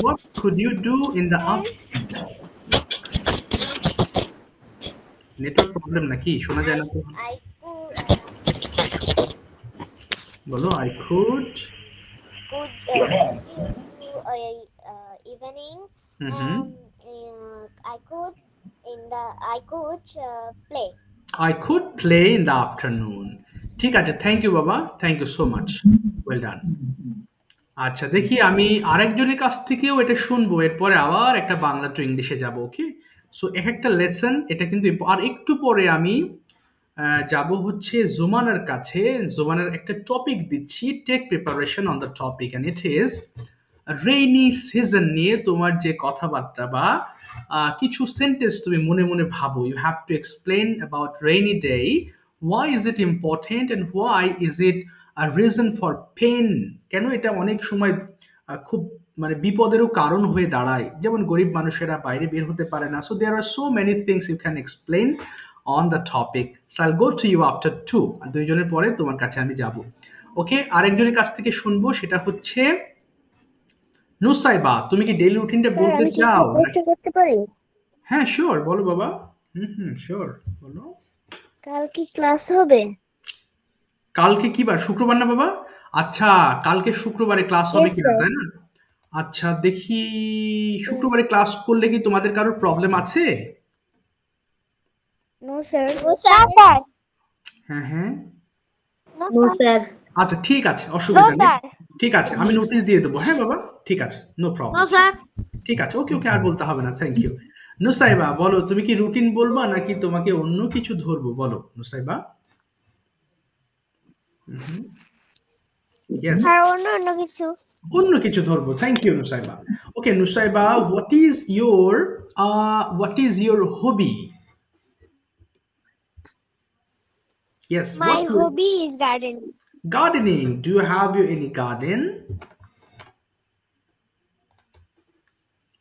What could you do in the afternoon? Network problem নাকি? শোনা যায় না তো? I could বলো I could evening. Hmm I could play. I could play in the afternoon. ঠিক আছে, থ্যাংক ইউ বাবা, thank you so much, well done. আচ্ছা দেখি আমি আরেকজনের কাছ থেকেও এটা শুনবো, এরপরে আবার একটা বাংলা টু ইংলিশে যাব। ওকে, সো এক একটা লেসন এটা কিন্তু আর একটু পরে আমি যাব হচ্ছে জুমানার কাছে। জুমানার একটা টপিক দিচ্ছি, take preparation on the topic, and it is rainy season নিয়ে তোমার যে কথাবার্তা বা কিছু সেন্টেন্স তুমি মনে মনে ভাবো। You have to explain about rainy day, why is it important and why is it a reason for pain. কেন এটা অনেক সময় খুব মানে বিপদেরও কারণ হয়ে দাঁড়ায়, যেমন গরিব মানুষেরা বাইরে বের হতে পারে না। So there are so many things you can explain on the topic. So I'll go to you after 2, দুইজনের পরে তোমার কাছে আমি যাব। ওকে, আরেকজনের কাছ থেকে শুনবো, সেটা হচ্ছে নুসাইবা। তুমি কি ডেইলি রুটিনটা বলতে চাও? করতে পারি? হ্যাঁ শিওর, বলো বাবা। শিওর, বলো। কাল কি ক্লাস হবে? কালকে কি বার? শুক্রবার না বাবা? আচ্ছা, কালকে শুক্রবারে ক্লাস হবে কিনা, তাই না? আচ্ছা দেখি, শুক্রবারে ক্লাস করলে কি তোমাদের কারোর প্রবলেম আছে? No sir. হ্যাঁ নো স্যার। আচ্ছা ঠিক আছে, অসুবিধা নেই, ঠিক আছে আমি নোটিশ দিয়ে দেবো। হ্যাঁ বাবা, ঠিক আছে, নো প্রবলেম। No sir. ঠিক আছে, ওকে ওকে, আর বলতে হবে না, থ্যাংক ইউ। নুসাইবা বলো, তুমি কি রুটিন বলবা নাকি তোমাকে অন্য কিছু ধরবো? বলো নুসাইবা। Yes. অন্য কিছু ধরবো। Thank you Nusaiba. Okay Nusaiba, what is your hobby? Yes. My hobby is gardening. Gardening. Do you have any garden?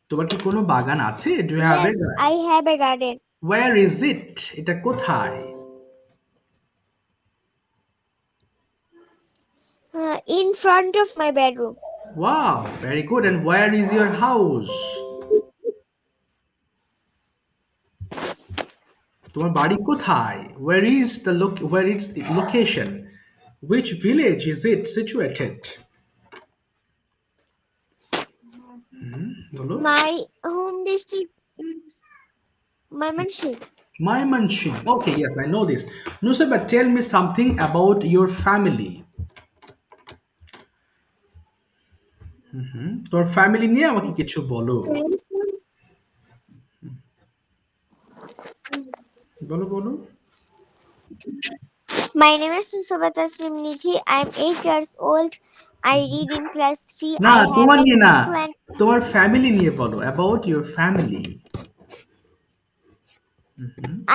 তোমার কি কোনো বাগান আছে? Do you have Yes, I have a garden. Where is it? এটা কোথায়? In front of my bedroom. Wow, very good. And where is your house? তোমার বাড়ি কোথায়? Where is the location? Which village is it situated? বলো। My home district is Mymensingh. Mymensingh. Okay, yes, I know this. Nusaiba, tell me something about your family. তোর family নিয়ে আমাকে কিছু বলো। বলো। My name is Nusaiba Taslim Nithi. I'm 8 years old. I read in class 3. না, I have তোমার an নিয়ে না, excellent. তোমার ফ্যামিলি নিয়ে বলো, about your family.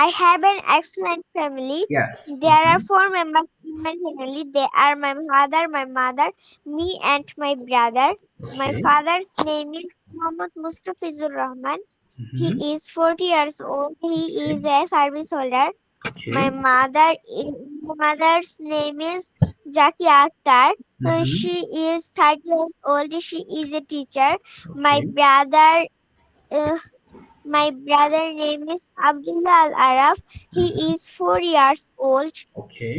I have an excellent family. Yes. There are 4 members in my family. They are my father, my mother, me, and my brother. My father's name is Muhammad Mustafizur Rahman. He is 40 years old. He is a service holder. Okay. My mother's name is Jaki Akhtar. She is 30 years old. She is a teacher. My brother name is Abdullah Al Araf. He is 4 years old. Okay.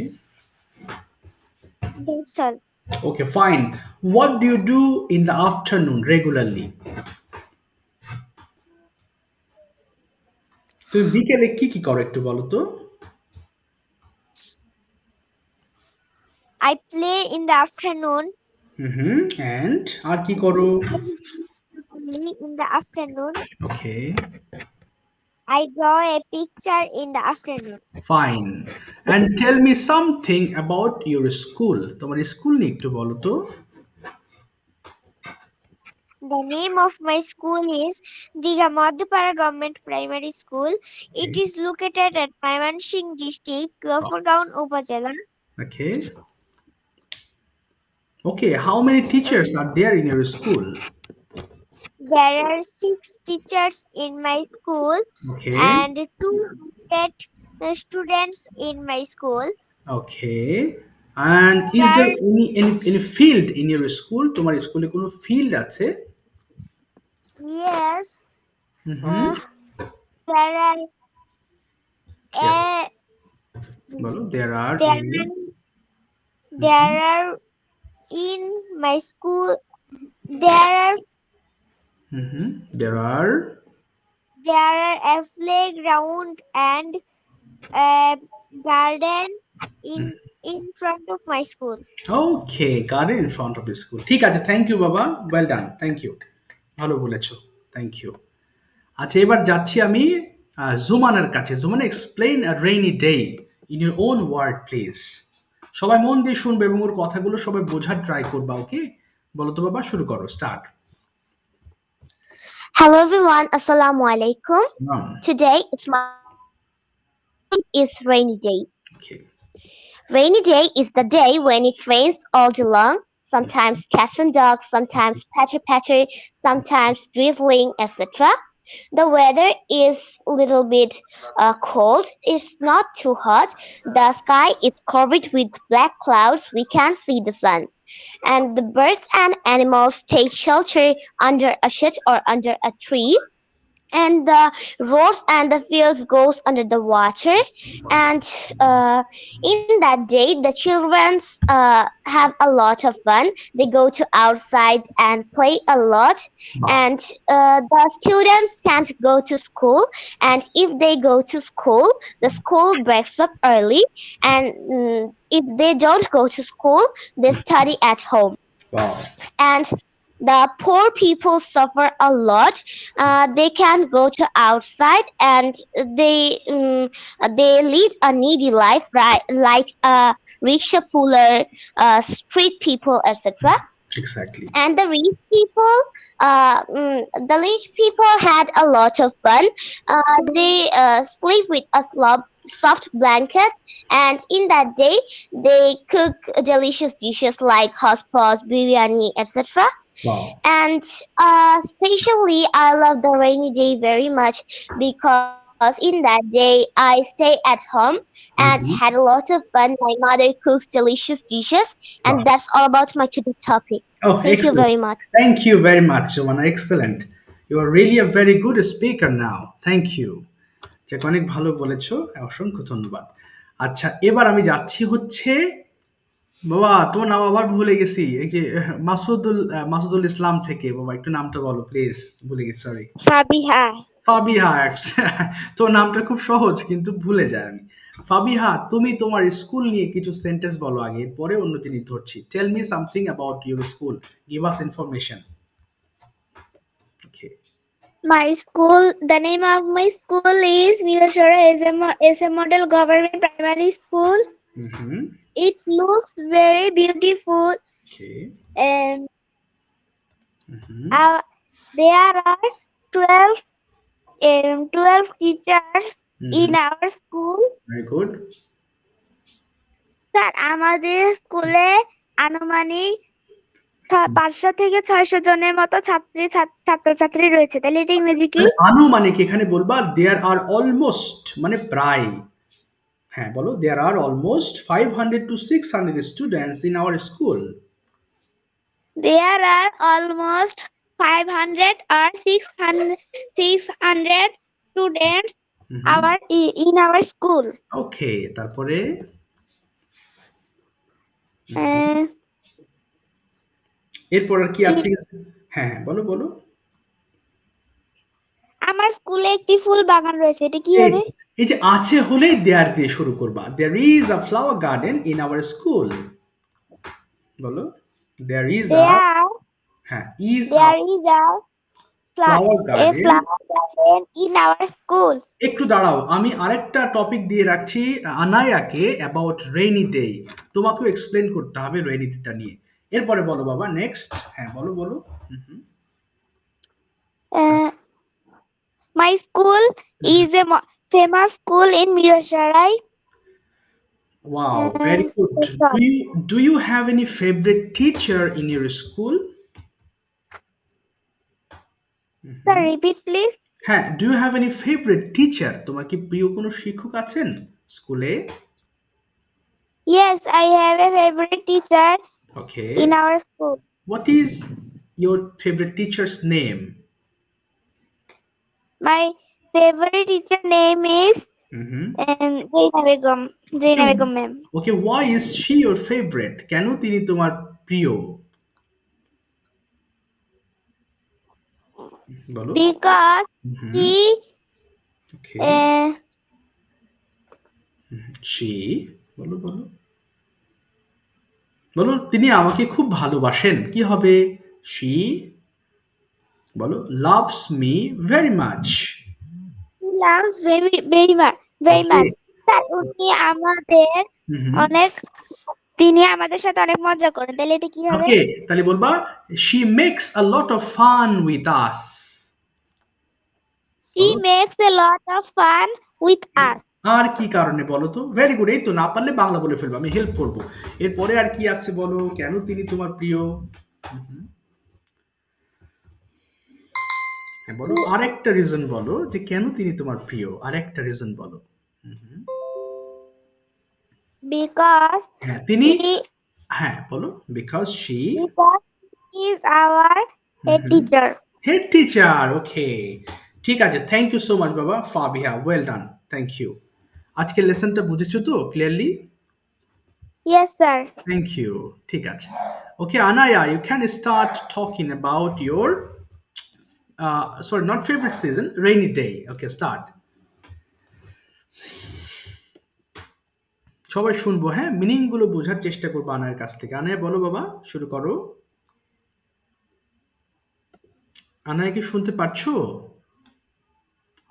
That's all. Okay, fine. What do you do in the afternoon regularly? তুমি বিকেলে কি করো একটু বলো তো? I play in the afternoon. And আর কি করো? In the afternoon. Okay. I draw a picture in the afternoon. Fine. And tell me something about your school. তোমার স্কুল নিয়ে একটু বলো তো। The name of my school is Diga Madhupara Government Primary School. It is located at Mymensingh district, Gopurgaon Upazila. Okay. Okay, how many teachers are there in your school? There are 6 teachers in my school Okay. and 200 students in my school. Okay. And is there any field in your school? তোমার স্কুলে কোনো field আছে? Yes, Mhm. there are Yeah. বলো there are in my school there are there are a playground and a garden in front of my school. Okay, garden in front of the school. ঠিক আছে, thank you বাবা, well done, thank you, ভালো বলেছো, thank you. আচ্ছা, এবার যাচ্ছি আমি জুমানের কাছে। জুমান, explain a rainy day in your own word please. সবাই মন দিয়ে শুনবে এবং ওর কথাগুলো সবাই বোঝার ট্রাই করবা। ওকে, বলো তো বাবা, শুরু করো, start. Hello everyone, Assalamu alaikum. Today is rainy day. Okay. Rainy day is the day when it rains all day long. Sometimes cats and dogs, sometimes patchy, sometimes drizzling, etc. The weather is a little bit cold. It's not too hot. The sky is covered with black clouds. We can't see the sun. And the birds and animals take shelter under a shed or under a tree. And the roads and the fields goes under the water. And in that day the children have a lot of fun. They go to outside and play a lot. And the students can't go to school, and if they go to school, the school breaks up early. And if they don't go to school, they study at home. Wow. And the poor people suffer a lot. They can't go to outside, and they lead a needy life, right? Like rickshaw puller, street people, etc. Exactly. And the rich people had a lot of fun. They sleep with a soft blanket, and in that day they cook delicious dishes like hotpot, biryani, etc. Wow. And especially I love the rainy day very much because in that day I stay at home and had a lot of fun. My mother cooks delicious dishes, and that's all about my today's topic. Thank you very much. Thank you very much, Joanna. Excellent. You are really a very good speaker now. Thank you. যাক, অনেক ভালো বলেছো, অসংখ্য ধন্যবাদ। আচ্ছা, এবার আমি যাচ্ছি হচ্ছে, বাবা তোমার নাম আবার ভুলে গেছি, এই যে মাসুদুল ইসলাম থেকে। বাবা একটু নামটা বলো প্লিজ, ভুলে গেছি, সরি। Fabiha. তোর নামটা খুব সহজ কিন্তু ভুলে যায় আমি। ফাবিহা, তুমি তোমার স্কুল নিয়ে কিছু সেন্টেন্স বলো আগে, পরে অন্য জিনিস ধরছি। Tell me something about your school, give us information. Okay. My school, the name of my school is Nilashora SM Model Government Primary School. It looks very beautiful. Okay. And there are 12 teachers in our school. Very good. Sir, আমাদের স্কুলে আনুমানিক 500 থেকে 600 জনের মতো ছাত্রছাত্রী রয়েছে। তাহলে এটা ইংরেজি কি? আনুমানিক এখানে বলবা there are almost, মানে প্রায়। হ্যাঁ বলো, there are almost 500 to 600 students in our school. There are almost 500 or 600 students in our school. Okay, তারপরে এরপর আর কি আছে? হ্যাঁ বলো বলো। আমার স্কুলে একটি ফুল বাগান রয়েছে, এটা কি হবে? এই যে আছে হলে দেয়ার দিয়ে শুরু করবা। There is a flower garden in our school. বলো, there is a Flower a garden. flower garden in our school. একটু দাঁড়াও, আমি আরেকটা টপিক দিয়ে রাখছি আনায়াকে অ্যাবাউট রেইনি ডে। তোমাকেও এক্সপ্লেন করতে হবে রেইনি ডেটা নিয়ে। এরপরে বলো বাবা, নেক্সট। হ্যাঁ বলো বলো। Uh, my school is a famous school in Mirasharai. Wow, very good. That's all. Do you have any favorite teacher in your school? Sir, repeat please. হ্যাঁ, do you have any favorite teacher? তোমার কি প্রিয় কোনো শিক্ষক আছেন স্কুলে? Yes, I have a favorite teacher Okay. in our school. What is your favorite teacher's name? My favorite teacher name is Jaina Begum ma'am. Okay, why is she your favorite? কেন তিনি তোমার প্রিয়? বলো। Because she Okay. she বলো বলো বলো, তিনি আমাকে খুব ভালোবাসেন। কি হবে? she বলো loves me very much. loves very much. Sir উনি আমাদের তিনি আমাদের সাথে অনেক মজা করেন, তাহলে এটা কি হবে? ওকে, তাহলে বলবা she makes a lot of fun with us. She makes a lot of fun with us. আর কি কারণে বলো তো? ভেরি গুড, এই তো না পারলে বাংলা বলে ফেলবো, আমি হেল্প করব। এরপরে আর কি আছে বলো, কেন তিনি তোমার প্রিয়? হ্যাঁ বলো, আরেকটা রিজন বলো যে কেন তিনি তোমার প্রিয়, আরেকটা রিজন বলো। Because হ্যাঁ তিনি, হ্যাঁ বলো, because she is our head teacher. Head teacher, okay. ঠিক আছে, থ্যাংক ইউ সো মাচ বাবা Fabiha, well done, thank you. আজকের লেসনটা বুঝেছো তো clearly? Yes sir. Thank you. ঠিক আছে। Okay, Anaya, you can start talking about your sorry, not favorite season, rainy day. Okay, start. সবাই শুনবো, হ্যাঁ, মিনিং গুলো বোঝার চেষ্টা করবো আনায়ের কাছ থেকে। আনায়া বলো বাবা, শুরু করো। আনায়া কি শুনতে পারছো?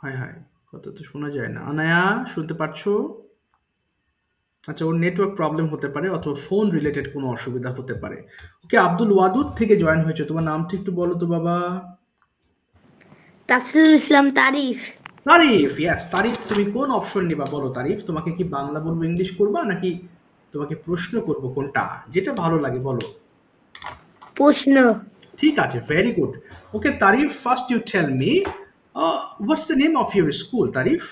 হায় হায়, কথা তো শোনা যায় না। আনায়া শুনতে পারছো? আচ্ছা, ওর নেটওয়ার্ক প্রবলেম হতে পারে অথবা ফোন রিলেটেড কোনো অসুবিধা হতে পারে। ওকে, আব্দুল ওয়াদুদ থেকে জয়েন হয়েছে, তোমার নামটা একটু বলো তো বাবা। তাফসিরুল ইসলাম তারিফ। তারিফ, ইয়েস তারিফ, তুমি কোন অপশন নিবা বলো তারিফ? তোমাকে কি বাংলা বলবো, ইংলিশ করবা, নাকি তোমাকে প্রশ্ন করব, কোনটা যেটা ভালো লাগে বলো? প্রশ্ন। ঠিক আছে, very good. Okay Tarif, first you tell me what's the name of your school? Tarif,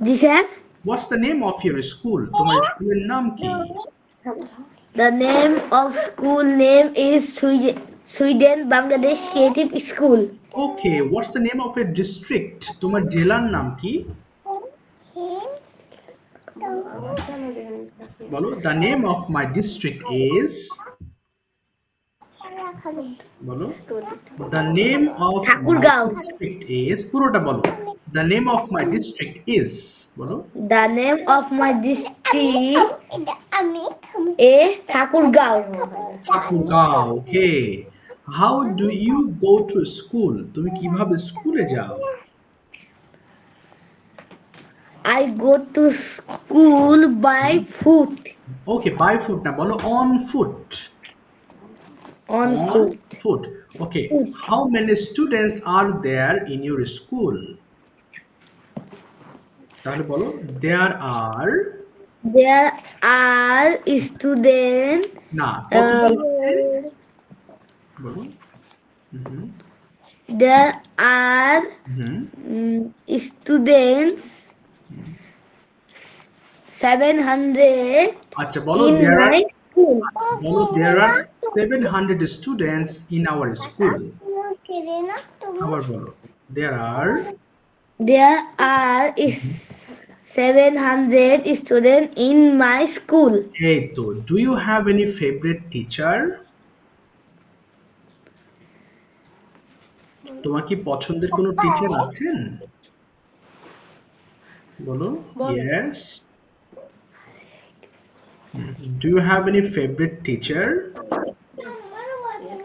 জি sir. What's the name of your school? তোমার স্কুলের নাম কি? The name of school name is Sweden Bangladesh Creative School. Okay, what's the name of a district? তোমার জেলার নাম কি? বলো, the name of my district is, বলো, the name of Thakurgaon. District is, পুরোটা বলো। The name of my district is, বলো। The name of my district is Thakurgaon. Thakurgaon, okay. How do you go to school? তুমি কিভাবে স্কুলে যাও? I go to school by foot. Okay, by foot না, বলো on foot. On foot. Foot. Okay. How many students are there in your school? তাহলে বলো, there are students. না, বলো। There are students 700 আচ্ছা বলো, in there my are, school. বলো, there are 700 students in our school. আবার বলো, there are 700 students in my school. এই তো, do you have any favorite teacher? তোমার কি পছন্দের কোনো টিচার আছেন? বলো, yes. Do you have any favorite teacher?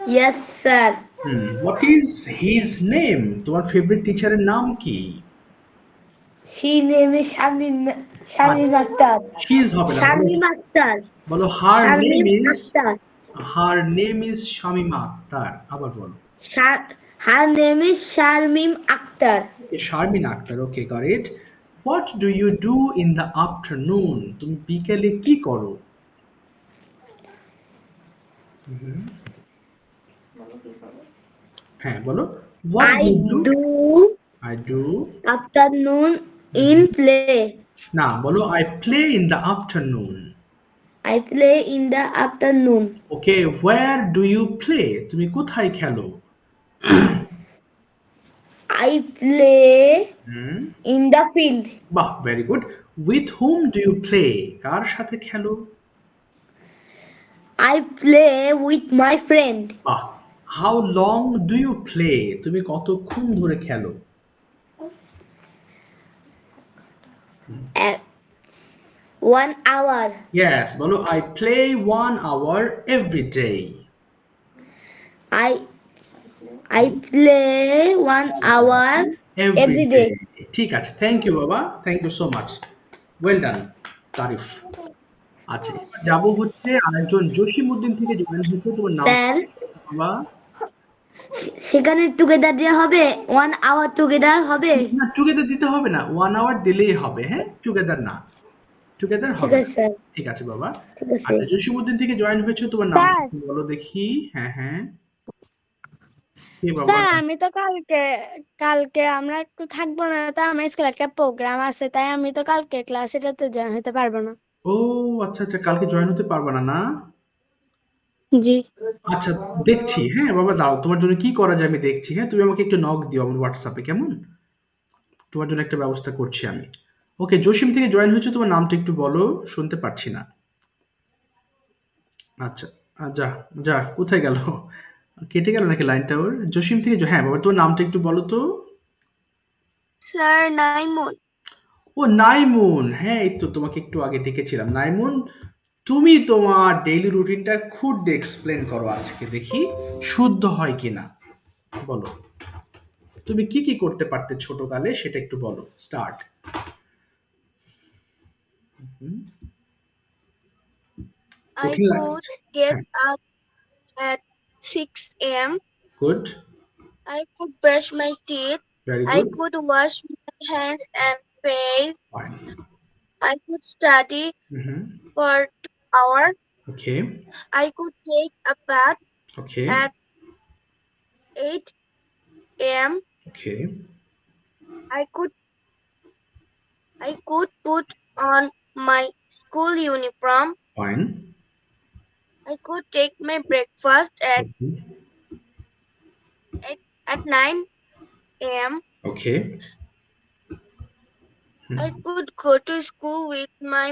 Yes, sir. What is his name? তোমার ফেভারিট টিচারের নাম কি? She name is Shamim Akhtar. She's হবে না, বলো Shamim Akhtar. বলো her name Shamim is Akhtar. Shamima Akter. আবার বলো। Her name is Shamim Akhtar. Okay, Sharmin Akter. Okay, got it. What do you do in the afternoon? তুমি বিকেলে কি করো? হ্যাঁ বলো। What I do you do? do I do afternoon in play. না বলো I play in the afternoon. I play in the afternoon. Okay, where do you play? তুমি কোথায় খেলো? I play hmm, in the field. বাহ, very good. With whom do you play? কার সাথে খেলো? I play with my friend. বাহ। How long do you play? তুমি কতক্ষণ ধরে খেলো? At 1 hour. Yes, বলো I play 1 hour every day. I play 1 hour every day. ঠিক আছে, থ্যাংক ইউ বাবা, thank you so much, well done, Tarif. আচ্ছা, এবার যাবো হচ্ছে আরেকজন জসিমউদ্দিন থেকে জয়েন হয়েছে, তোমার নাম স্যার, বাবা? সেখানে টুগেদার দেওয়া হবে? 1 hour টুগেদার হবে? না, টুগেদার দিতে হবে না, 1 hour দিলেই হবে। হ্যাঁ, টুগেদার না, টুগেদার ঠিক হবে। আছে স্যার, ঠিক আছে বাবা। ঠিক আছে। আচ্ছা, জসিমউদ্দিন থেকে জয়েন হয়েছে, তোমার নাম স্যার। বলো দেখি। হ্যাঁ হ্যাঁ, কে বাবা? স্যার আমি তো কালকে কালকে আমরা একটু থাকবো না, তো আমার স্কুলে একটা প্রোগ্রাম আছে, তাই আমি তো কালকে ক্লাস এটাতে জয়েন হতে পারবো না। ও আচ্ছা আচ্ছা, কালকে জয়েন হতে পারবা না, না? জি আচ্ছা, দেখছি। হ্যাঁ বাবা, দাও, তোমার জন্য কি করা যায় আমি দেখছি। হ্যাঁ, তুমি আমাকে একটু নক দিও আমার হোয়াটসঅ্যাপে, কেমন? তোমার জন্য একটা ব্যবস্থা করছি আমি। ওকে, জসিম থেকে জয়েন হয়েছে, তোমার নামটা একটু বলো, শুনতে পাচ্ছি না। আচ্ছা, যা যা, কোথায় গেল? কেটে গেল নাকি লাইনটা ওর? জসিম থেকে হ্যাঁ বাবা, তোমার নামটা একটু বলো তো। স্যার নাইমুন। ও নাইমুন, হ্যাঁ এই তো তোমাকে একটু আগে ডেকেছিলাম। নাইমুন, তুমি তোমার ডেইলি রুটিনটা খুদ এক্সপ্লেন করো আজকে, দেখি শুদ্ধ হয় কিনা। বলো, তুমি কি কি করতে পারতে ছোটকালে, সেটা একটু বলো। Start. I could get up at 6 a.m. Good, I could brush my teeth. Very I good, could wash my hands and face. Fine. I could study for 2 hours. Okay, I could take a bath okay, at 8 a.m. Okay, I could put on my school uniform. Fine. I could take my breakfast at 9 a.m. Okay, I could go to school with my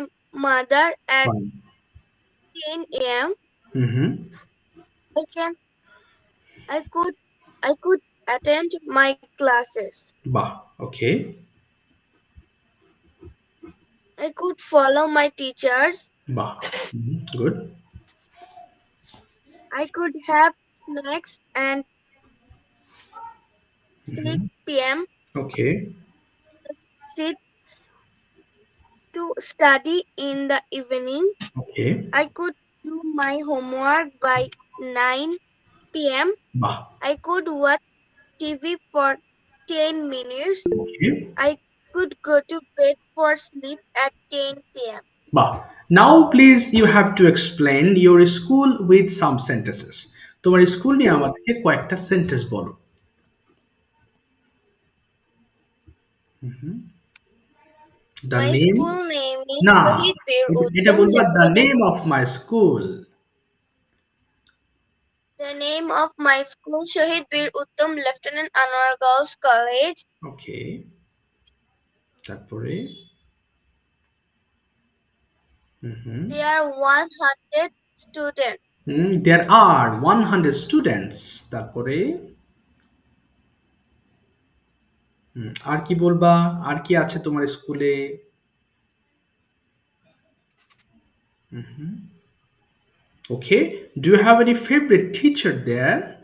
mother at fine. 10 a.m. Hmm, I could attend my classes. বাহ, ওকে, I could follow my teachers. বাহ, good, I could have snacks and 6 p.m. Okay, sit to study in the evening. Okay, I could do my homework by 9 p.m. বাহ, I could watch TV for 10 minutes. Okay, I could go to bed for sleep at 10 p.m. বাহ। Now please you have to explain your school with some sentences. তোমার school নিয়ে আমাদেরকে কয়েকটা sentence বলো। The My name? school name is না, Shahid Bir এটা Uttam বলবা the Lieutenant. name of my school. The name of my school Shahid Bir Uttam Lieutenant Anwar Girls College. ওকে, তারপরে There are 100 students. there are 100 students। তারপরে আর কি বলবা? আর কি আছে তোমার স্কুলে? Okay. Do you have any favorite teacher there?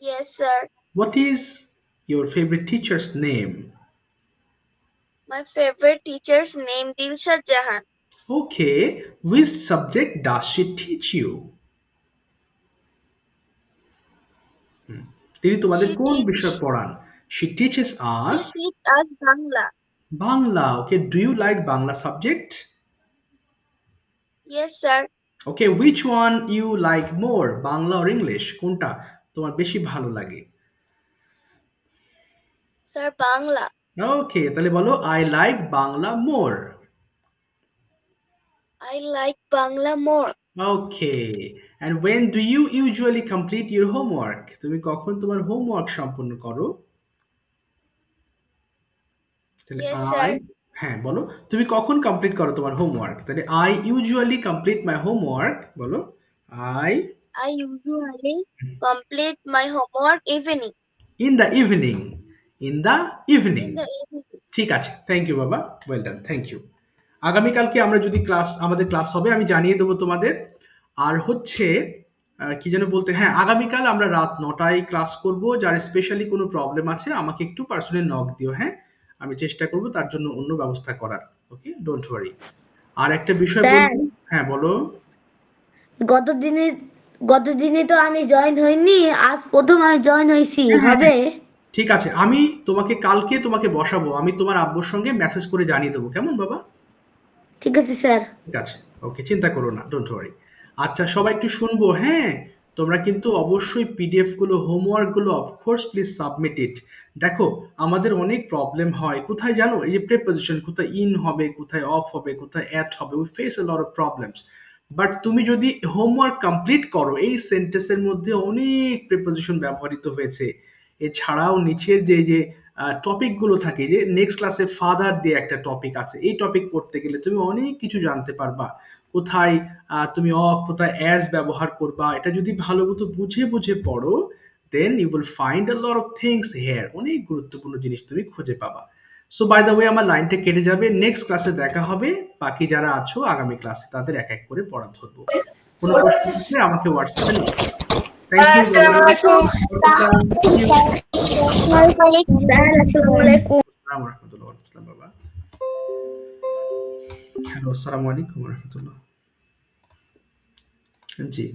Yes, sir. What is your favorite teacher's name? My favorite teacher's name Dilshad Jahan. Okay. Which subject does she teach you? তিনি তোমাদের She কোন বিষয় teach পড়ান? She teaches she us teach us Bangla. Bangla. Okay. Do you like Bangla subject? Yes, sir. Okay. Which one you like more? Bangla or English? কোনটা তোমার বেশি ভালো লাগে? Sir, Bangla. Okay. তাহলে বলো I like Bangla more. I like Bangla more. Okay. And when do you usually complete your homework? তুমি কখন তোমার হোমওয়ার্ক সম্পূর্ণ করো? তাহলে Yes, I sir. হ্যাঁ বলো তুমি কখন কমপ্লিট করো তোমার হোমওয়ার্ক? তাহলে I usually complete my homework বলো I I usually complete my homework evening. in the evening. In the evening. In the evening. ঠিক আছে থ্যাংক ইউ বাবা ওয়েল ডান থ্যাংক ইউ আগামীকালকে আমরা যদি আমাদের ক্লাস হবে আমি জানিয়ে দেবো তোমাদের আর হচ্ছে কি যেন বলতে হ্যাঁ আগামীকাল আমরা রাত 9টায় ক্লাস করব যার স্পেশালি কোনো প্রবলেম আছে আমাকে একটু পার্সোনালি নক দিও হ্যাঁ আমি চেষ্টা করব তার জন্য অন্য ব্যবস্থা করার ওকে ডোন্ট ওয়ারি আর একটা বিষয় স্যার বলবো হ্যাঁ বলো গতদিনে তো আমি জয়েন হইনি আজ প্রথম আমি জয়েন হইছি হবে ঠিক আছে আমি তোমাকে বসাবো আমি তোমার আব্বুর সঙ্গে মেসেজ করে জানিয়ে দেবো কেমন বাবা ঠিক আছে স্যার ঠিক আছে ওকে চিন্তা করো না ডোন্ট ওয়ারি আচ্ছা সবাই একটু শুনবো হ্যাঁ তোমরা কিন্তু অবশ্যই পিডিএফ গুলো হোমওয়ার্ক গুলো অফকোর্স প্লিজ সাবমিট ইট দেখো আমাদের অনেক প্রবলেম হয় কোথায় জানো এই যে প্রিপোজিশন কোথায় ইন হবে কোথায় অফ হবে কোথায় অ্যাট হবে we face A lot of problems but তুমি যদি হোমওয়ার্ক কমপ্লিট করো এই সেন্টেন্সের মধ্যে অনেক প্রিপোজিশন ব্যবহৃত হয়েছে এছাড়াও নিচের যে টপিক গুলো থাকে যে নেক্সট ক্লাসে ফাদার দিয়ে একটা টপিক আছে এই টপিক পড়তে গেলে তুমি অনেক কিছু জানতে পারবা কোথায় তুমি অফ কোথায় অ্যাজ ব্যবহার করবা এটা যদি ভালো মতো বুঝে বুঝে পড়ো then you will find a lot of things here অনেক গুরুত্বপূর্ণ জিনিস তুমি খুঁজে পাবা সো বাই দ্য ওয়ে আমার লাইনটা কেটে যাবে নেক্সট ক্লাসে দেখা হবে বাকি যারা আছো আগামী ক্লাসে তাদের এক এক করে পড়া ধরবো কোনো প্রশ্ন থাকলে আমাকে হোয়াটসঅ্যাপে লিখো থ্যাংক ইউ আসসালামু আলাইকুম বাবা হ্যালো আসসালামু আলাইকুম রহমতুল্লাহ জি